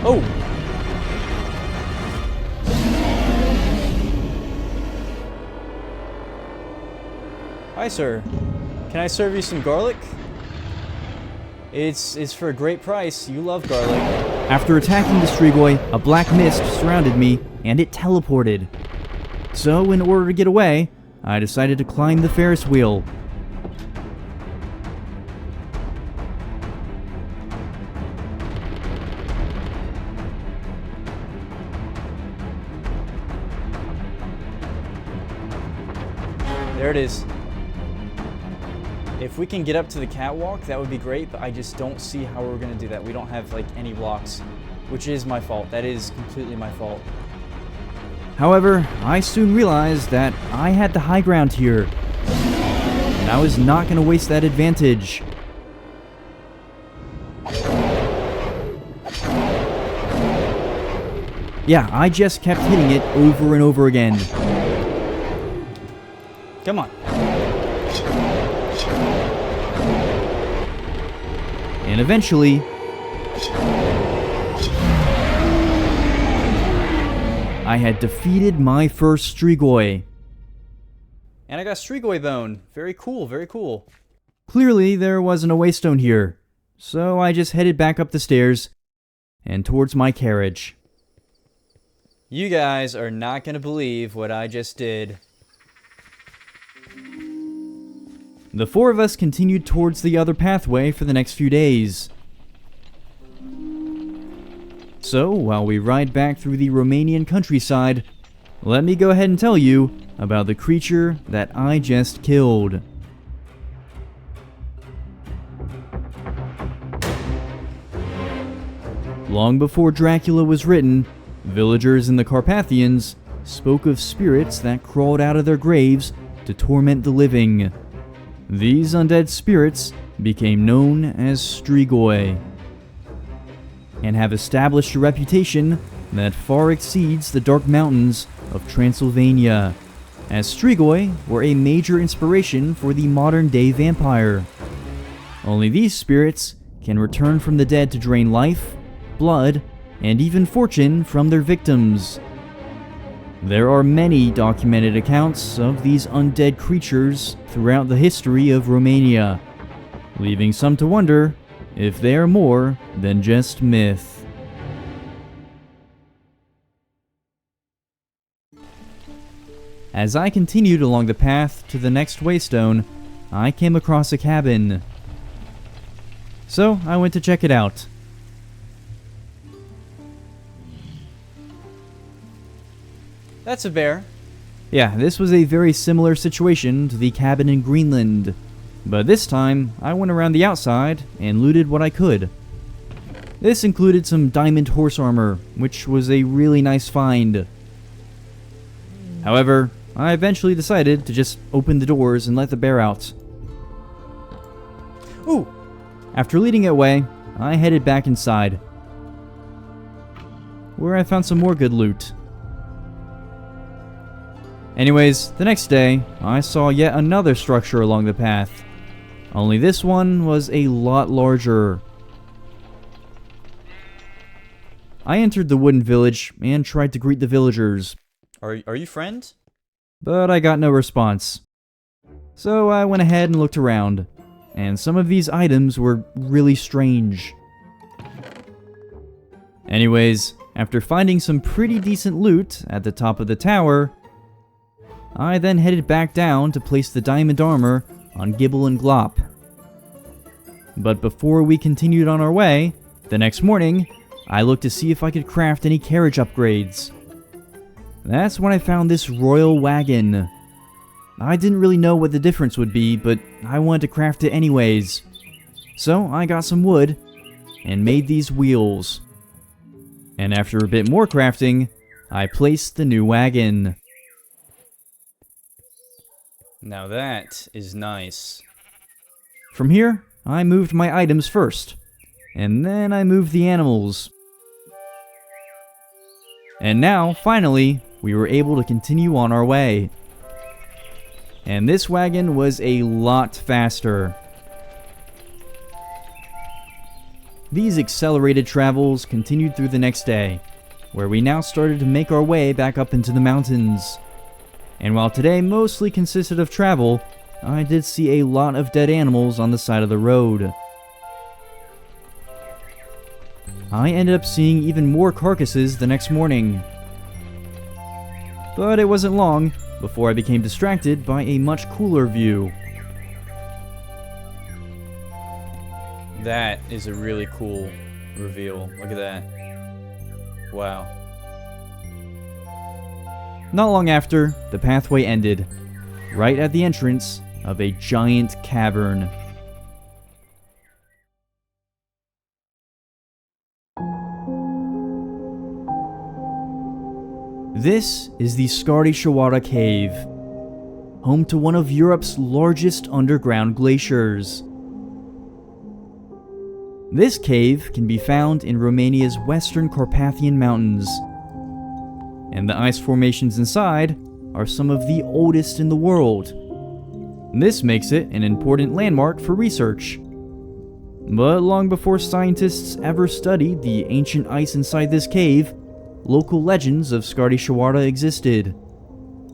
Oh! Hi, sir. Can I serve you some garlic? It's for a great price. You love garlic. After attacking the Strigoi, a black mist surrounded me, and it teleported. So, in order to get away, I decided to climb the Ferris wheel. There it is. If we can get up to the catwalk, that would be great, but I just don't see how we're gonna do that. We don't have, like, any blocks, which is my fault. That is completely my fault. However, I soon realized that I had the high ground here, and I was not going to waste that advantage. Yeah, I just kept hitting it over and over again. Come on. And eventually, I had defeated my first Strigoi. And I got Strigoi bone. Very cool, very cool. Clearly, there wasn't a waystone here, so I just headed back up the stairs and towards my carriage. You guys are not gonna believe what I just did. The four of us continued towards the other pathway for the next few days. So, while we ride back through the Romanian countryside, let me go ahead and tell you about the creature that I just killed. Long before Dracula was written, villagers in the Carpathians spoke of spirits that crawled out of their graves to torment the living. These undead spirits became known as Strigoi, and have established a reputation that far exceeds the dark mountains of Transylvania, as Strigoi were a major inspiration for the modern-day vampire. Only these spirits can return from the dead to drain life, blood, and even fortune from their victims. There are many documented accounts of these undead creatures throughout the history of Romania, leaving some to wonder if they are more than just myth. As I continued along the path to the next waystone, I came across a cabin. So I went to check it out. That's a bear. Yeah, this was a very similar situation to the cabin in Greenland, but this time I went around the outside and looted what I could. This included some diamond horse armor, which was a really nice find. However, I eventually decided to just open the doors and let the bear out. Ooh! After leading it away, I headed back inside, where I found some more good loot. Anyways, the next day, I saw yet another structure along the path. Only this one was a lot larger. I entered the wooden village and tried to greet the villagers, Are you friends? but I got no response. So I went ahead and looked around, and some of these items were really strange. Anyways, after finding some pretty decent loot at the top of the tower, I then headed back down to place the diamond armor on Gibble and Glop. But before we continued on our way, the next morning, I looked to see if I could craft any carriage upgrades. That's when I found this royal wagon. I didn't really know what the difference would be, but I wanted to craft it anyways. So I got some wood and made these wheels. And after a bit more crafting, I placed the new wagon. Now that is nice. From here, I moved my items first, and then I moved the animals. And now, finally, we were able to continue on our way. And this wagon was a lot faster. These accelerated travels continued through the next day, where we now started to make our way back up into the mountains. And while today mostly consisted of travel, I did see a lot of dead animals on the side of the road. I ended up seeing even more carcasses the next morning. But it wasn't long before I became distracted by a much cooler view. That is a really cool reveal. Look at that. Wow. Not long after, the pathway ended, right at the entrance of a giant cavern. This is the Sigishoara Cave, home to one of Europe's largest underground glaciers. This cave can be found in Romania's western Carpathian Mountains, and the ice formations inside are some of the oldest in the world. This makes it an important landmark for research. But long before scientists ever studied the ancient ice inside this cave, local legends of Sigishoara existed.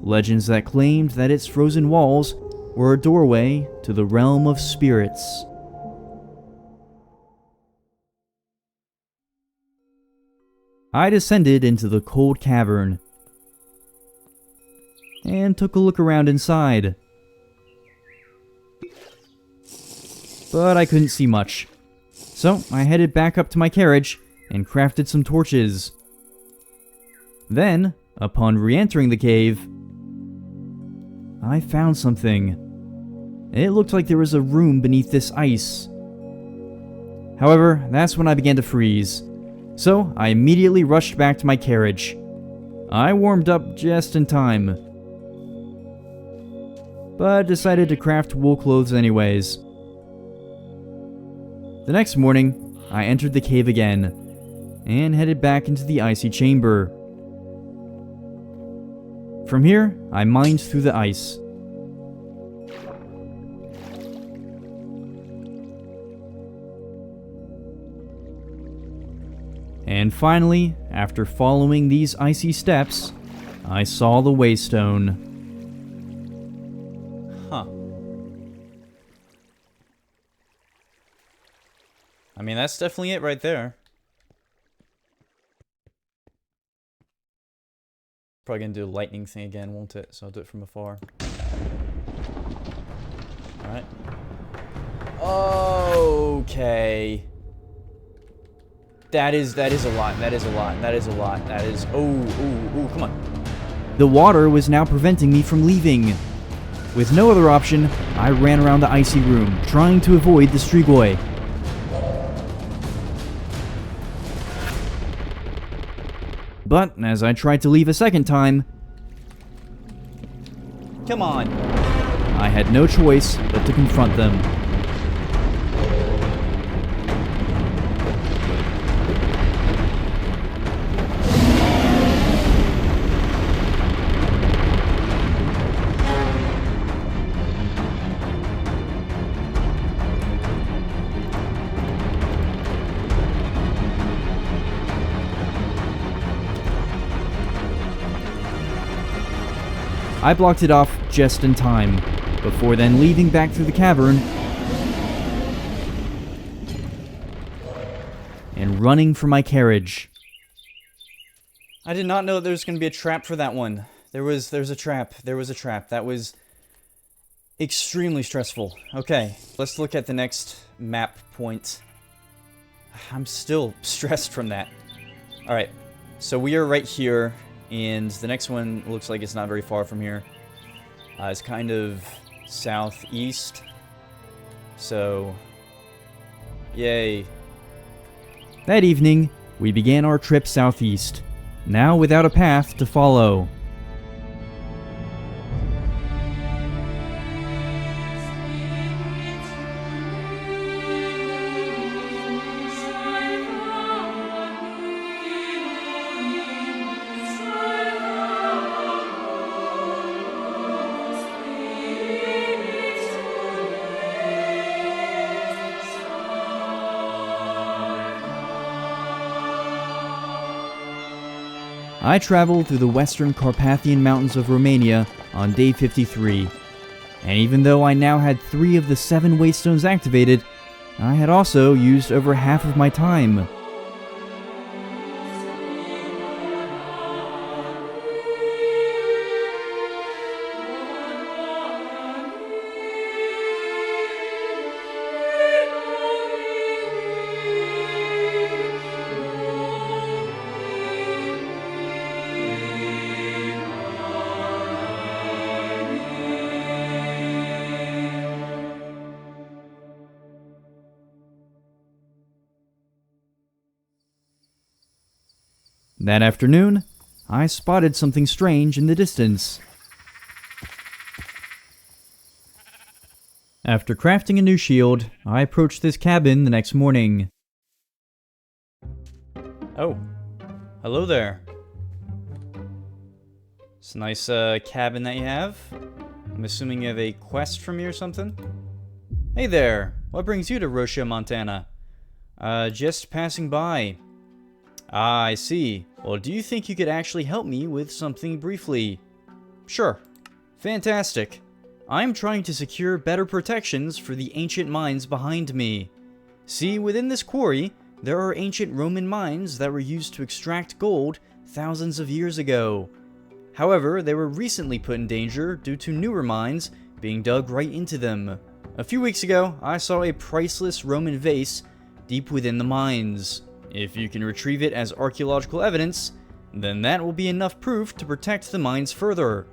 Legends that claimed that its frozen walls were a doorway to the realm of spirits. I descended into the cold cavern and took a look around inside. But I couldn't see much, so I headed back up to my carriage and crafted some torches. Then, upon re-entering the cave, I found something. It looked like there was a room beneath this ice. However, that's when I began to freeze. So, I immediately rushed back to my carriage. I warmed up just in time. but decided to craft wool clothes anyways. The next morning, I entered the cave again, and headed back into the icy chamber. From here, I mined through the ice. And finally, after following these icy steps, I saw the waystone. Huh. I mean, that's definitely it right there. Probably gonna do a lightning thing again, won't it? So I'll do it from afar. Alright. Okay. That is a lot. That is a lot. That is a lot. That is... Oh, come on. The water was now preventing me from leaving. With no other option, I ran around the icy room, trying to avoid the Strigoi. But as I tried to leave a second time, Come on. I had no choice but to confront them. I blocked it off just in time, before then leaving back through the cavern and running for my carriage. I did not know there was going to be a trap for that one. There's a trap. There was a trap. That was extremely stressful. Okay, let's look at the next map point. I'm still stressed from that. Alright, so we are right here, and the next one looks like it's not very far from here. It's kind of southeast. So, yay. That evening, we began our trip southeast, now without a path to follow. I traveled through the western Carpathian Mountains of Romania on day 53, and even though I now had 3 of the 7 waystones activated, I had also used over half of my time. That afternoon, I spotted something strange in the distance. After crafting a new shield, I approached this cabin the next morning. Oh, hello there. It's a nice cabin that you have. I'm assuming you have a quest for me or something? Hey there, what brings you to Rocia, Montana? Just passing by. Ah, I see. Well, do you think you could actually help me with something briefly? Sure. Fantastic. I'm trying to secure better protections for the ancient mines behind me. See, within this quarry, there are ancient Roman mines that were used to extract gold thousands of years ago. However, they were recently put in danger due to newer mines being dug right into them. A few weeks ago, I saw a priceless Roman vase deep within the mines. If you can retrieve it as archaeological evidence, then that will be enough proof to protect the mines further.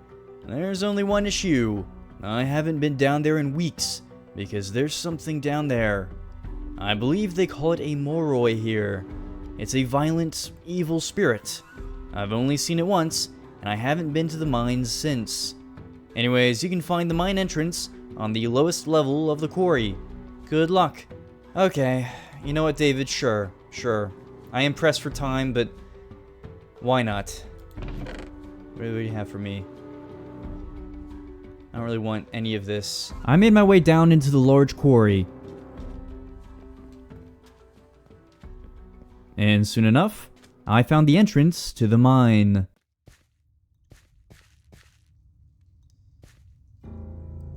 There's only one issue. I haven't been down there in weeks, because there's something down there. I believe they call it a moroi here. It's a violent, evil spirit. I've only seen it once, and I haven't been to the mines since. Anyways, you can find the mine entrance on the lowest level of the quarry. Good luck. Okay, you know what, David? Sure. I am pressed for time, but why not? What do you have for me? I don't really want any of this. I made my way down into the large quarry. And soon enough, I found the entrance to the mine.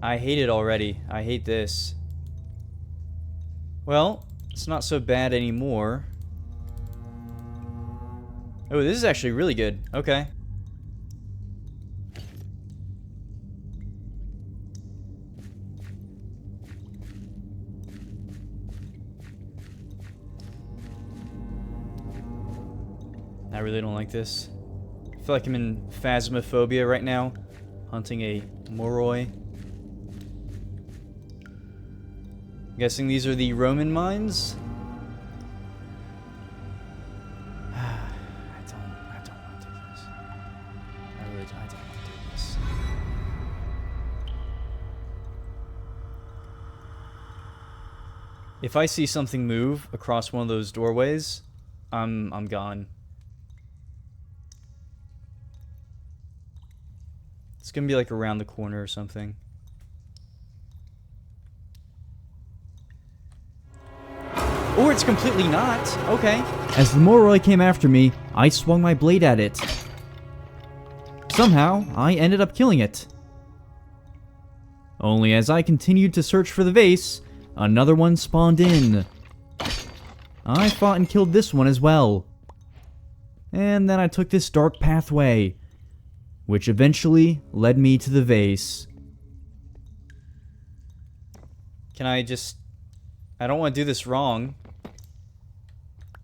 I hate it already. I hate this. Well, it's not so bad anymore. Oh, this is actually really good. Okay. I really don't like this. I feel like I'm in phasmophobia right now, hunting a Moroi. Guessing these are the Roman mines? I don't want to do this. I don't want to do this. If I see something move across one of those doorways, I'm gone. It's gonna be like around the corner or something. Or it's completely not. Okay. As the Moroi came after me, I swung my blade at it. Somehow, I ended up killing it. Only as I continued to search for the vase, another one spawned in. I fought and killed this one as well. And then I took this dark pathway, which eventually led me to the vase. Can I just... I don't want to do this wrong.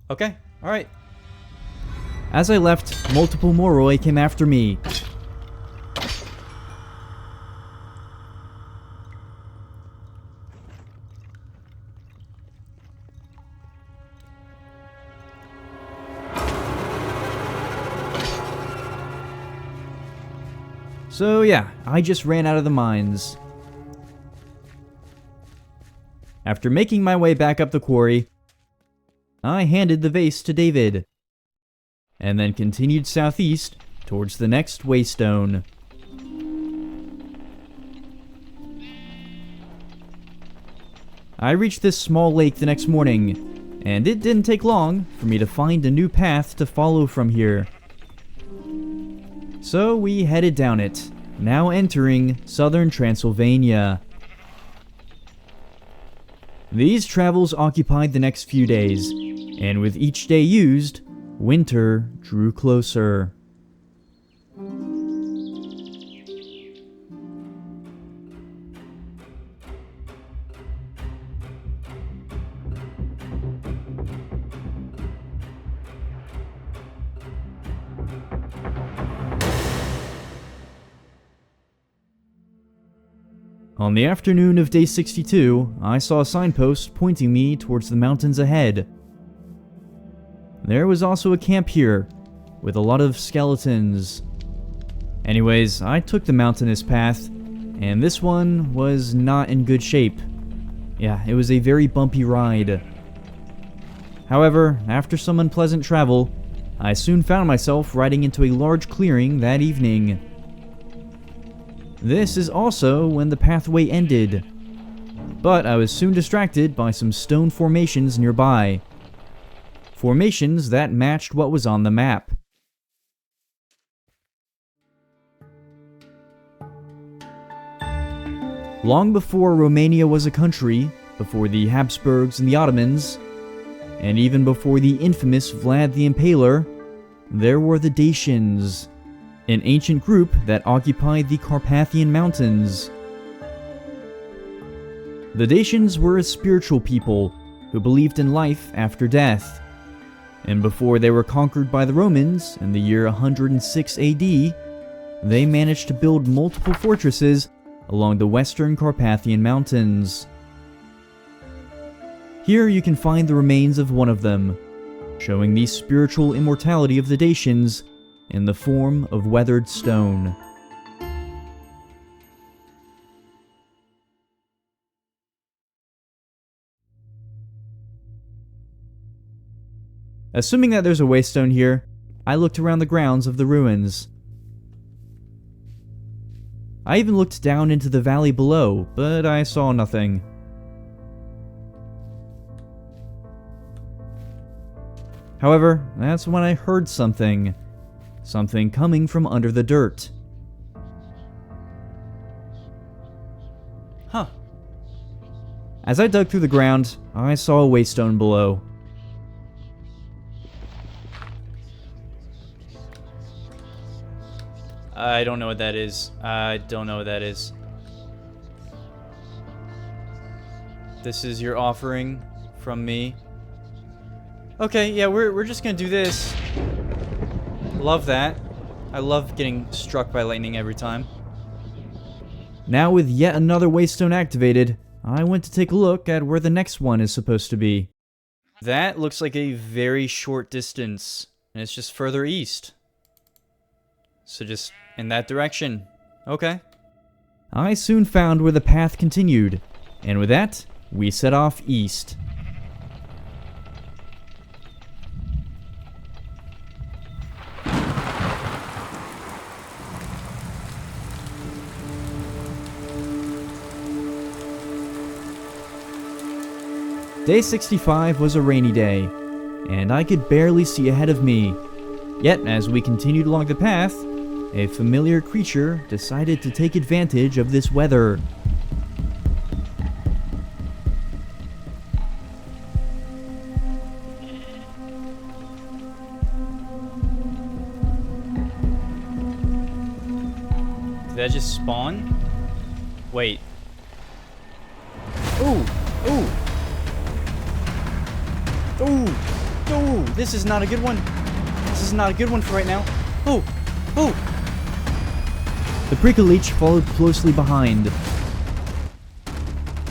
Okay, alright. As I left, multiple Moroi came after me. So yeah, I just ran out of the mines. After making my way back up the quarry, I handed the vase to David, and then continued southeast towards the next waystone. I reached this small lake the next morning, and it didn't take long for me to find a new path to follow from here. So we headed down it, now entering southern Transylvania. These travels occupied the next few days, and with each day used, winter drew closer. On the afternoon of day 62, I saw a signpost pointing me towards the mountains ahead. There was also a camp here, with a lot of skeletons. Anyways, I took the mountainous path, and this one was not in good shape. Yeah, it was a very bumpy ride. However, after some unpleasant travel, I soon found myself riding into a large clearing that evening. This is also when the pathway ended, but I was soon distracted by some stone formations nearby. Formations that matched what was on the map. Long before Romania was a country, before the Habsburgs and the Ottomans, and even before the infamous Vlad the Impaler, there were the Dacians, an ancient group that occupied the Carpathian Mountains. The Dacians were a spiritual people who believed in life after death, and before they were conquered by the Romans in the year 106 AD, they managed to build multiple fortresses along the western Carpathian Mountains. Here you can find the remains of one of them, showing the spiritual immortality of the Dacians in the form of weathered stone. Assuming that there's a waystone here, I looked around the grounds of the ruins. I even looked down into the valley below, but I saw nothing. However, that's when I heard something. Something coming from under the dirt. Huh. As I dug through the ground, I saw a waystone below. I don't know what that is. I don't know what that is. This is your offering from me. Okay, yeah, we're just gonna do this. Love that. I love getting struck by lightning every time. Now with yet another waystone activated, I went to take a look at where the next one is supposed to be. That looks like a very short distance, and it's just further east. So just in that direction. Okay. I soon found where the path continued, and with that, we set off east. Day 65 was a rainy day, and I could barely see ahead of me. Yet, as we continued along the path, a familiar creature decided to take advantage of this weather. Did that just spawn? Wait. Ooh! Ooh! Ooh! Ooh! This is not a good one. This is not a good one for right now. Ooh! Ooh! The Pricolici followed closely behind.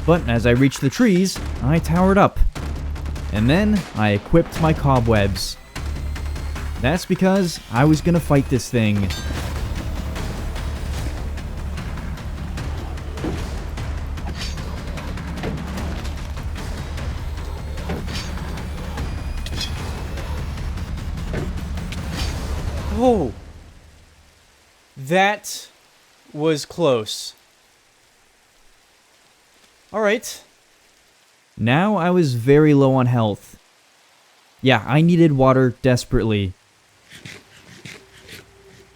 But as I reached the trees, I towered up. And then I equipped my cobwebs. That's because I was gonna fight this thing. Oh! That was close. Alright. Now I was very low on health. Yeah, I needed water desperately.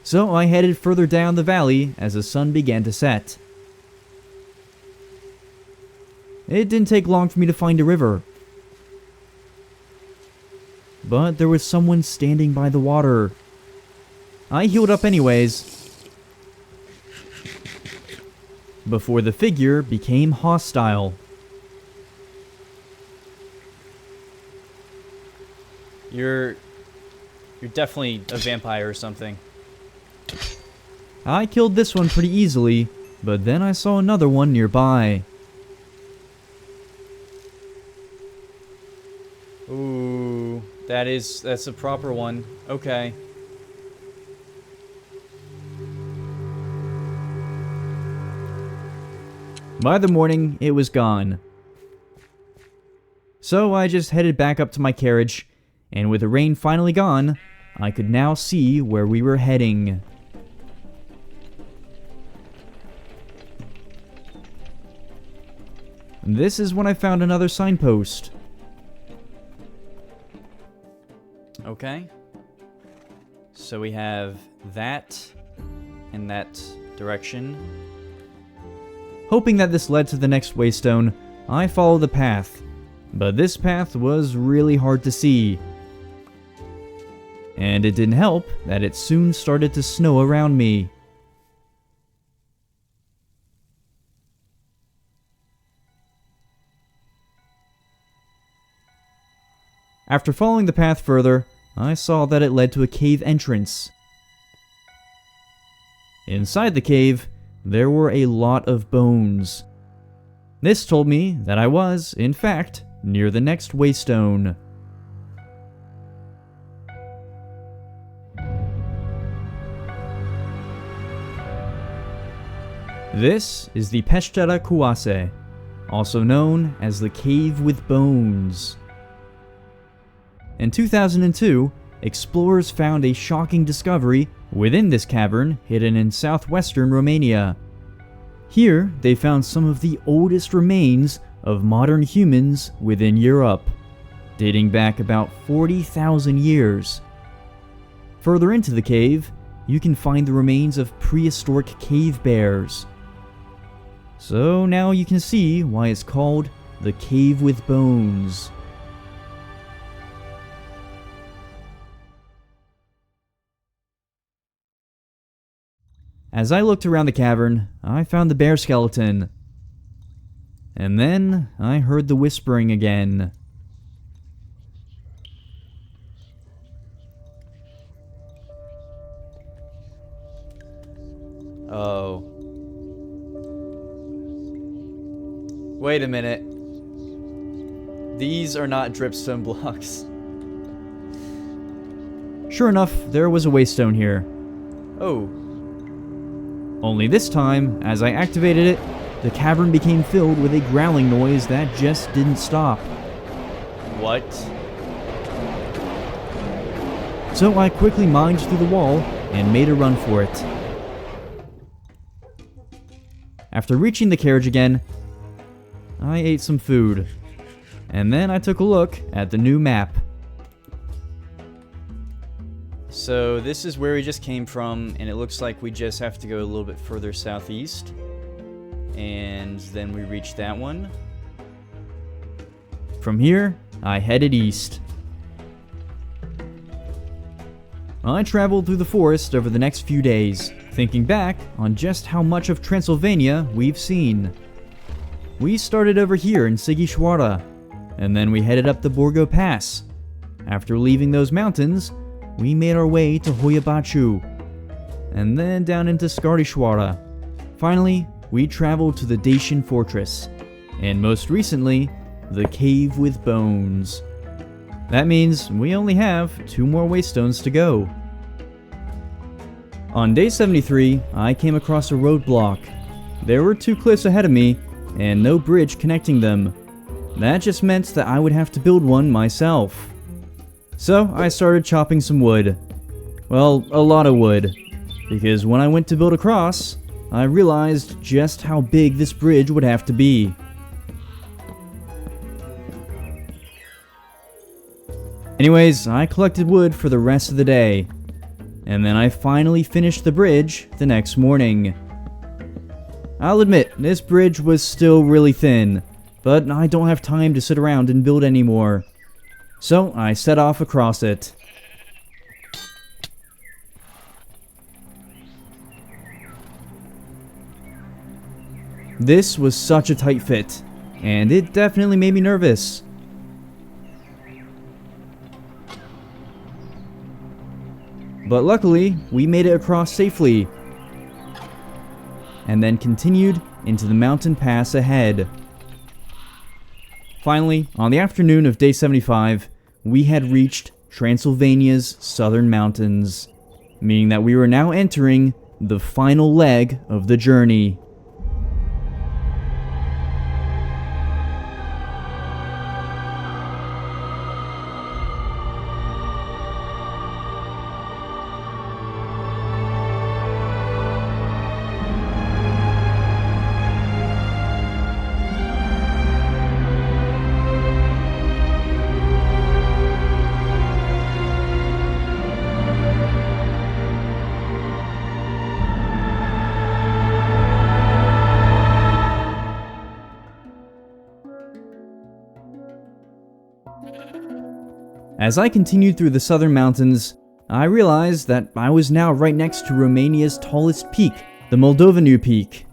So I headed further down the valley as the sun began to set. It didn't take long for me to find a river. But there was someone standing by the water. I healed up anyways, before the figure became hostile. You're definitely a vampire or something. I killed this one pretty easily, but then I saw another one nearby. Ooh, that's a proper one. Okay. By the morning, it was gone. So I just headed back up to my carriage, and with the rain finally gone, I could now see where we were heading. This is when I found another signpost. Okay. So we have that in that direction. Hoping that this led to the next waystone, I followed the path. But this path was really hard to see. And it didn't help that it soon started to snow around me. After following the path further, I saw that it led to a cave entrance. Inside the cave, there were a lot of bones. This told me that I was, in fact, near the next waystone. This is the Peshtera Kuase, also known as the Cave with Bones. In 2002, explorers found a shocking discovery within this cavern hidden in southwestern Romania. Here, they found some of the oldest remains of modern humans within Europe, dating back about 40,000 years. Further into the cave, you can find the remains of prehistoric cave bears. So now you can see why it's called the Cave with Bones. As I looked around the cavern, I found the bear skeleton. And then I heard the whispering again. Oh. Wait a minute. These are not dripstone blocks. Sure enough, there was a waystone here. Oh. Only this time, as I activated it, the cavern became filled with a growling noise that just didn't stop. What? So I quickly mined through the wall and made a run for it. After reaching the carriage again, I ate some food. And then I took a look at the new map. So this is where we just came from, and it looks like we just have to go a little bit further southeast. And then we reach that one. From here, I headed east. I traveled through the forest over the next few days, thinking back on just how much of Transylvania we've seen. We started over here in Sigishoara, and then we headed up the Borgo Pass. After leaving those mountains, we made our way to Hoia Baciu, and then down into Sigishoara. Finally, we traveled to the Dacian fortress, and most recently, the Cave with Bones. That means we only have 2 more waystones to go. On day 73, I came across a roadblock. There were 2 cliffs ahead of me, and no bridge connecting them. That just meant that I would have to build one myself. So I started chopping some wood. Well, a lot of wood. Because when I went to build across, I realized just how big this bridge would have to be. Anyways, I collected wood for the rest of the day. And then I finally finished the bridge the next morning. I'll admit, this bridge was still really thin, but I don't have time to sit around and build anymore. So I set off across it. This was such a tight fit, and it definitely made me nervous. But luckily, we made it across safely, and then continued into the mountain pass ahead. Finally, on the afternoon of day 75, we had reached Transylvania's southern mountains, meaning that we were now entering the final leg of the journey. As I continued through the southern mountains, I realized that I was now right next to Romania's tallest peak, the Moldovanu Peak.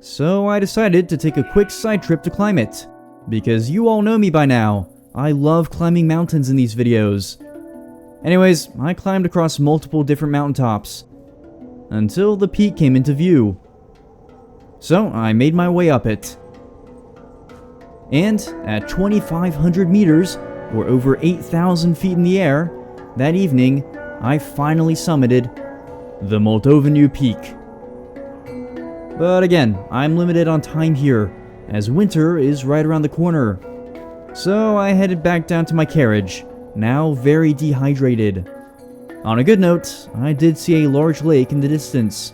So I decided to take a quick side trip to climb it, because you all know me by now. I love climbing mountains in these videos. Anyways, I climbed across multiple different mountaintops, until the peak came into view. So I made my way up it. And at 2,500 meters, or over 8,000 feet in the air, that evening, I finally summited the Moldovanu Peak. But again, I'm limited on time here, as winter is right around the corner. So I headed back down to my carriage, now very dehydrated. On a good note, I did see a large lake in the distance.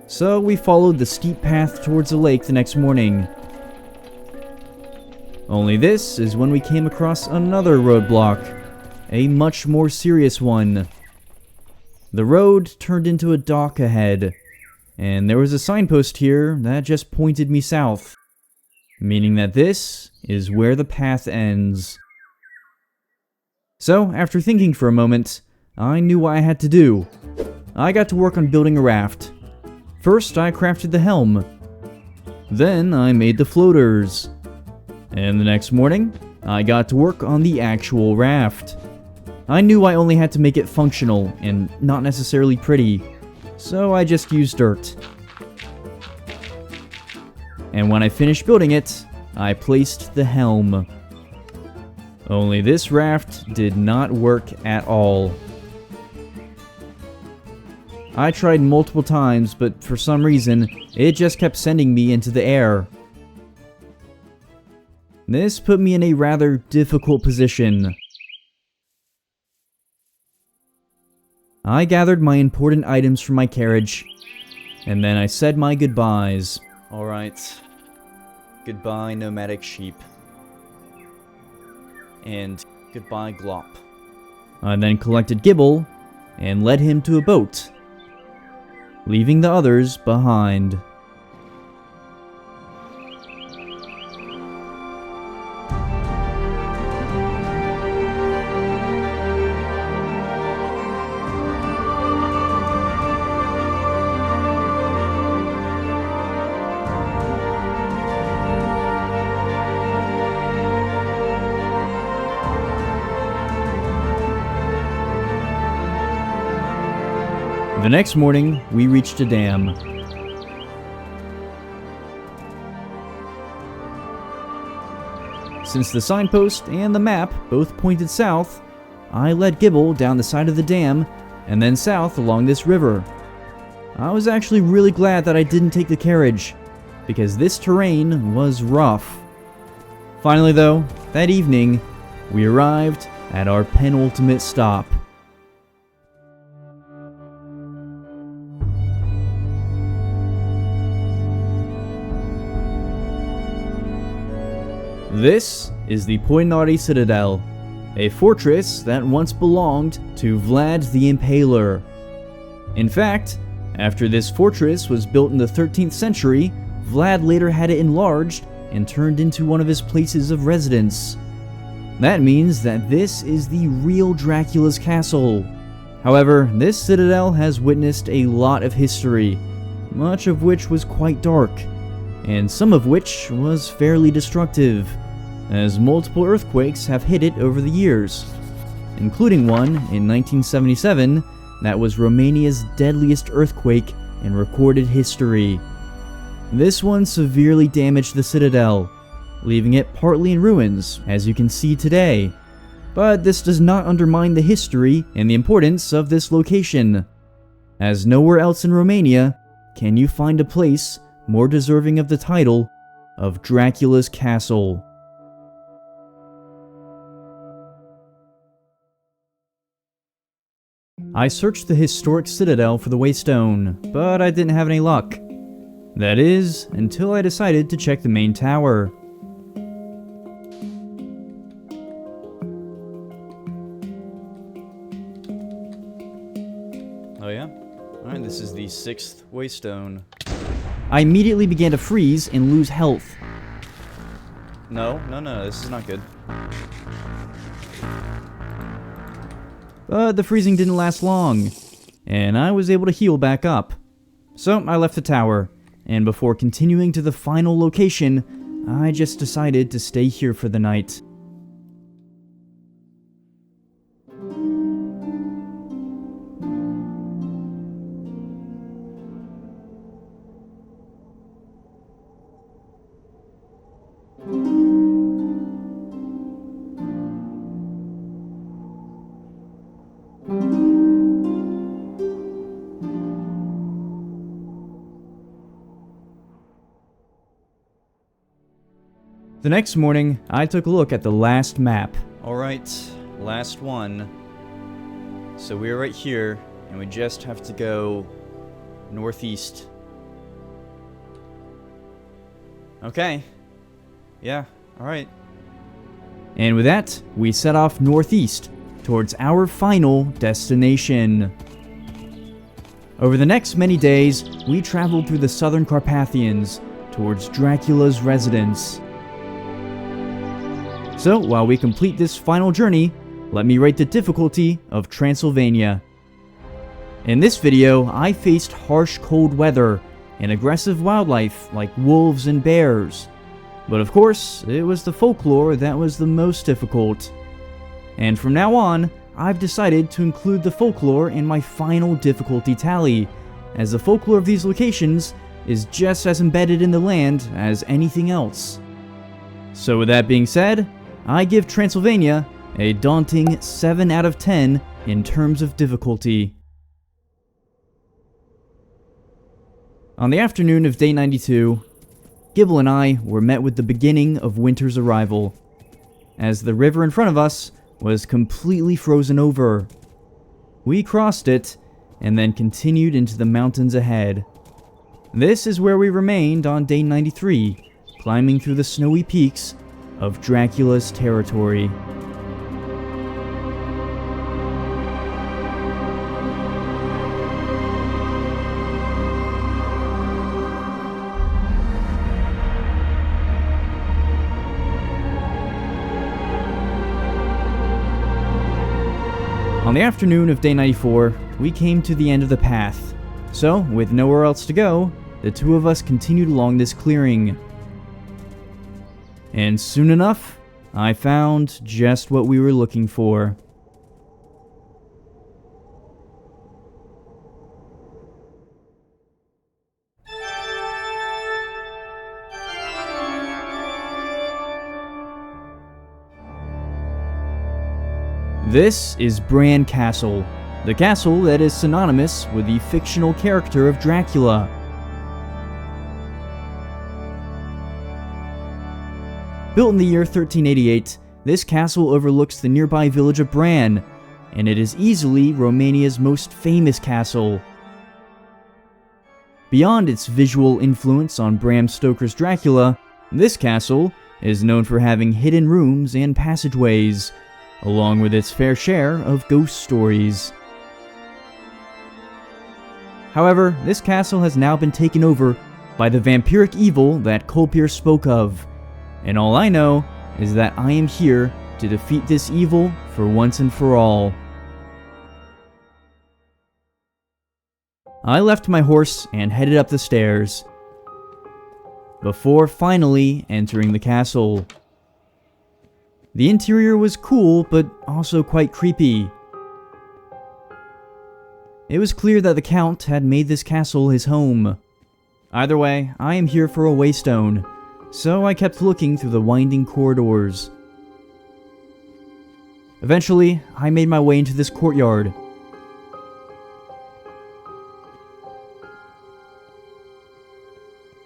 So we followed the steep path towards the lake the next morning. Only this is when we came across another roadblock, a much more serious one. The road turned into a dock ahead, and there was a signpost here that just pointed me south, meaning that this is where the path ends. So, after thinking for a moment, I knew what I had to do. I got to work on building a raft. First, I crafted the helm. Then, I made the floaters. And the next morning, I got to work on the actual raft. I knew I only had to make it functional and not necessarily pretty, so I just used dirt. And when I finished building it, I placed the helm. Only this raft did not work at all. I tried multiple times, but for some reason, it just kept sending me into the air. This put me in a rather difficult position. I gathered my important items from my carriage, and then I said my goodbyes. Alright. Goodbye, nomadic sheep. And goodbye, glop. I then collected Gibble and led him to a boat, leaving the others behind. The next morning, we reached a dam. Since the signpost and the map both pointed south, I led Gibble down the side of the dam and then south along this river. I was actually really glad that I didn't take the carriage, because this terrain was rough. Finally though, that evening, we arrived at our penultimate stop. This is the Poinari Citadel, a fortress that once belonged to Vlad the Impaler. In fact, after this fortress was built in the 13th century, Vlad later had it enlarged and turned into one of his places of residence. That means that this is the real Dracula's castle. However, this citadel has witnessed a lot of history, much of which was quite dark, and some of which was fairly destructive, as multiple earthquakes have hit it over the years, including one in 1977 that was Romania's deadliest earthquake in recorded history. This one severely damaged the citadel, leaving it partly in ruins, as you can see today. But this does not undermine the history and the importance of this location, as nowhere else in Romania can you find a place more deserving of the title of Dracula's Castle. I searched the historic citadel for the waystone, but I didn't have any luck. That is, until I decided to check the main tower. Oh yeah? Alright, this is the 6th waystone. I immediately began to freeze and lose health. No, this is not good. But the freezing didn't last long, and I was able to heal back up. So I left the tower, and before continuing to the final location, I just decided to stay here for the night. The next morning, I took a look at the last map. Alright, last one. So we're right here, and we just have to go northeast. Okay. Yeah, alright. And with that, we set off northeast towards our final destination. Over the next many days, we traveled through the southern Carpathians towards Dracula's residence. So, while we complete this final journey, let me rate the difficulty of Transylvania. In this video, I faced harsh cold weather and aggressive wildlife like wolves and bears. But of course, it was the folklore that was the most difficult. And from now on, I've decided to include the folklore in my final difficulty tally, as the folklore of these locations is just as embedded in the land as anything else. So with that being said, I give Transylvania a daunting 7 out of 10 in terms of difficulty. On the afternoon of day 92, Gibble and I were met with the beginning of winter's arrival, as the river in front of us was completely frozen over. We crossed it, and then continued into the mountains ahead. This is where we remained on day 93, climbing through the snowy peaks of Dracula's territory. On the afternoon of day 94, we came to the end of the path. So, with nowhere else to go, the two of us continued along this clearing. And soon enough, I found just what we were looking for. This is Bran Castle, the castle that is synonymous with the fictional character of Dracula. Built in the year 1388, this castle overlooks the nearby village of Bran, and it is easily Romania's most famous castle. Beyond its visual influence on Bram Stoker's Dracula, this castle is known for having hidden rooms and passageways, along with its fair share of ghost stories. However, this castle has now been taken over by the vampiric evil that Kolpir spoke of, and all I know is that I am here to defeat this evil for once and for all. I left my horse and headed up the stairs, before finally entering the castle. The interior was cool, but also quite creepy. It was clear that the Count had made this castle his home. Either way, I am here for a waystone, so I kept looking through the winding corridors. Eventually, I made my way into this courtyard.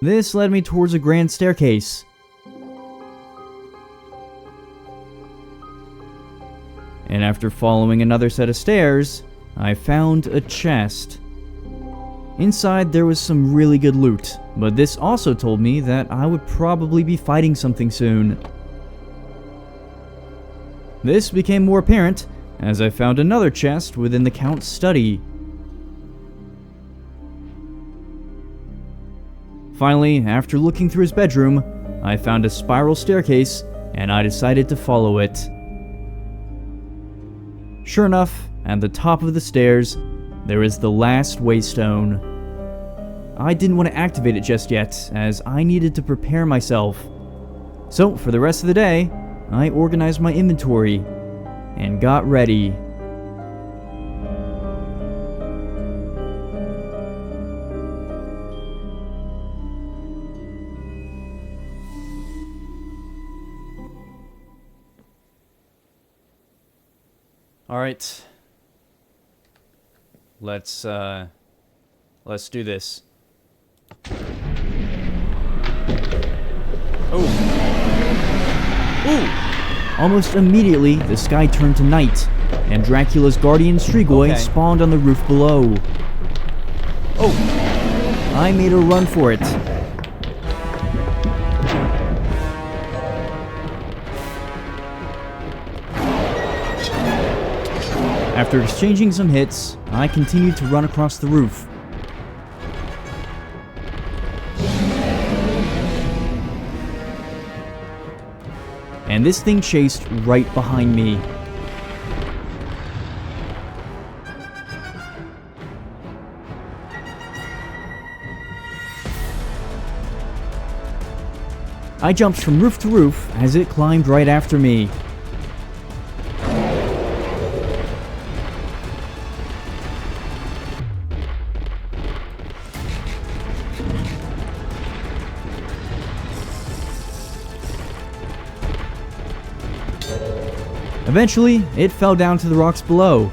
This led me towards a grand staircase. And after following another set of stairs, I found a chest. Inside there was some really good loot, but this also told me that I would probably be fighting something soon. This became more apparent as I found another chest within the Count's study. Finally, after looking through his bedroom, I found a spiral staircase and I decided to follow it. Sure enough, at the top of the stairs, there is the last waystone. I didn't want to activate it just yet, as I needed to prepare myself. So, for the rest of the day, I organized my inventory and got ready. All right. Let's do this. Oh. Ooh. Almost immediately, the sky turned to night, and Dracula's guardian Strigoi Okay. spawned on the roof below. Oh! I made a run for it. After exchanging some hits, I continued to run across the roof. And this thing chased right behind me. I jumped from roof to roof as it climbed right after me. Eventually, it fell down to the rocks below,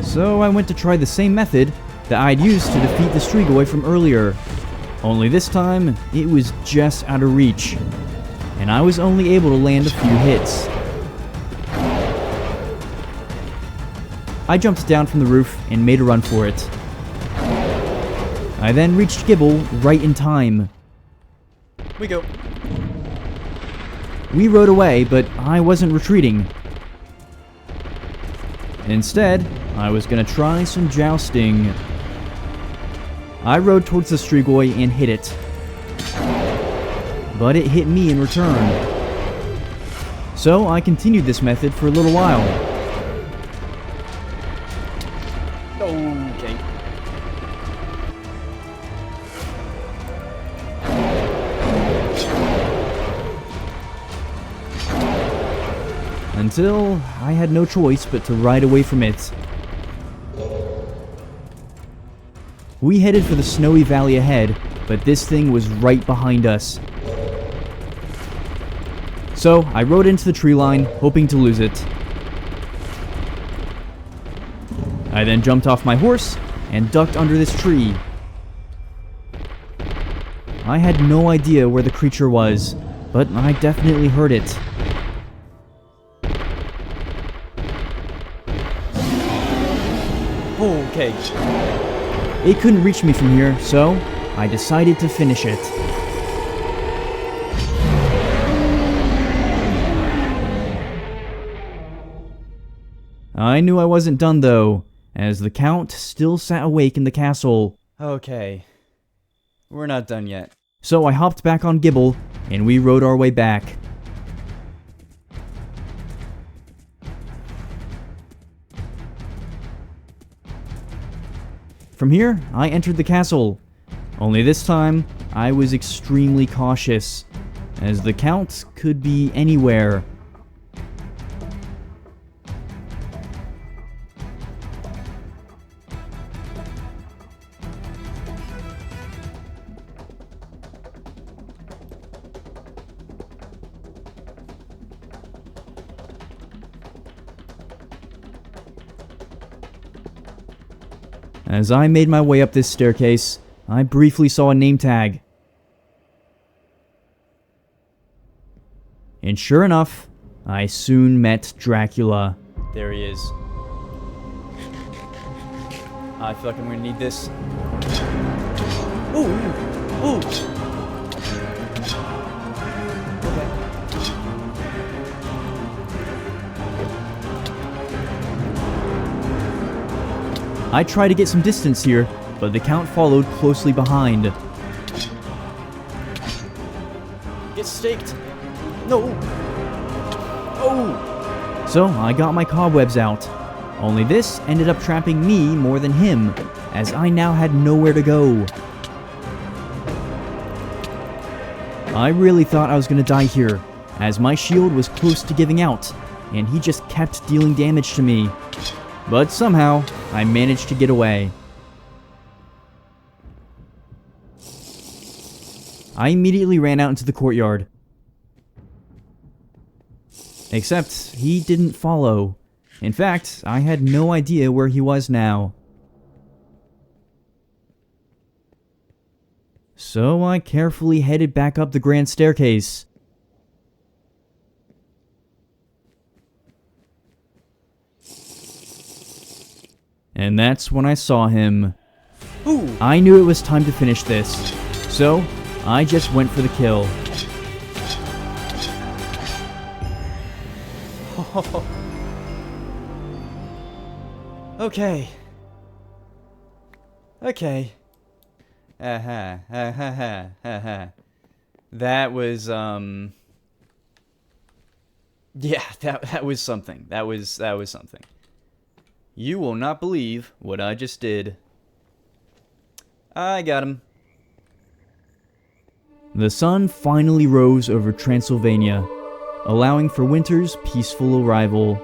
so I went to try the same method that I'd used to defeat the Strigoi from earlier. Only this time, it was just out of reach, and I was only able to land a few hits. I jumped down from the roof and made a run for it. I then reached Gibble right in time. We go. We rode away, but I wasn't retreating. Instead, I was gonna try some jousting. I rode towards the Strigoi and hit it. But it hit me in return. So I continued this method for a little while. Okay. Until I had no choice but to ride away from it. We headed for the snowy valley ahead, but this thing was right behind us. So I rode into the tree line, hoping to lose it. I then jumped off my horse and ducked under this tree. I had no idea where the creature was, but I definitely heard it. Okay. It couldn't reach me from here, so I decided to finish it. I knew I wasn't done though, as the Count still sat awake in the castle. Okay. We're not done yet. So I hopped back on Gibble, and we rode our way back. From here, I entered the castle. Only this time, I was extremely cautious, as the Count could be anywhere. As I made my way up this staircase, I briefly saw a name tag. And sure enough, I soon met Dracula. There he is. I feel like I'm gonna need this. Ooh! Ooh! Okay. I tried to get some distance here, but the Count followed closely behind. Get staked! No! Oh! So I got my cobwebs out. Only this ended up trapping me more than him, as I now had nowhere to go. I really thought I was gonna die here, as my shield was close to giving out, and he just kept dealing damage to me. But somehow, I managed to get away. I immediately ran out into the courtyard. Except, he didn't follow. In fact, I had no idea where he was now. So I carefully headed back up the grand staircase. And that's when I saw him. Ooh! I knew it was time to finish this, so I just went for the kill. Okay. Okay. That was, yeah, that was something. That was something. You will not believe what I just did. I got him. The sun finally rose over Transylvania, allowing for winter's peaceful arrival.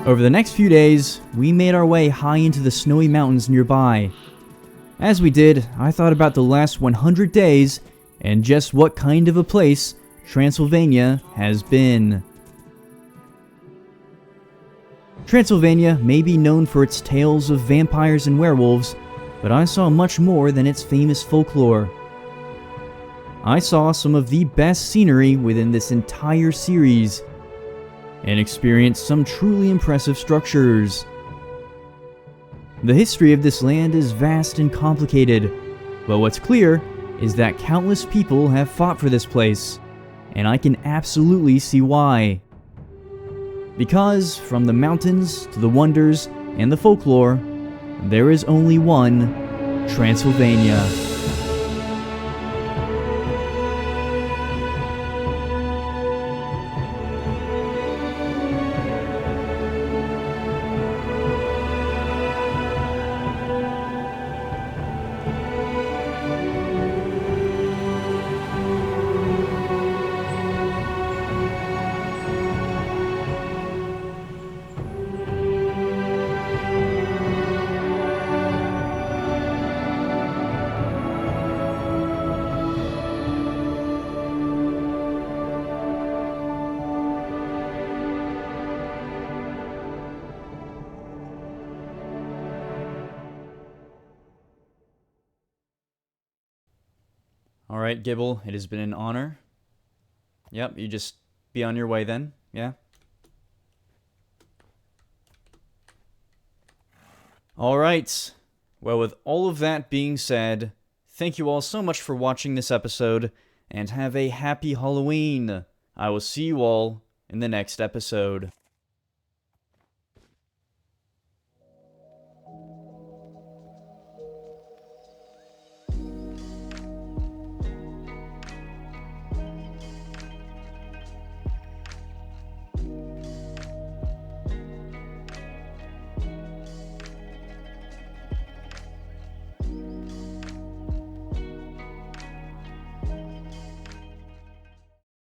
Over the next few days, we made our way high into the snowy mountains nearby. As we did, I thought about the last 100 days and just what kind of a place Transylvania has been. Transylvania may be known for its tales of vampires and werewolves, but I saw much more than its famous folklore. I saw some of the best scenery within this entire series, and experienced some truly impressive structures. The history of this land is vast and complicated, but what's clear is that countless people have fought for this place, and I can absolutely see why. Because from the mountains to the wonders and the folklore, there is only one Transylvania. Alright, Gibble, it has been an honor. Yep, you just be on your way then, yeah? Alright, well, with all of that being said, thank you all so much for watching this episode, and have a happy Halloween! I will see you all in the next episode.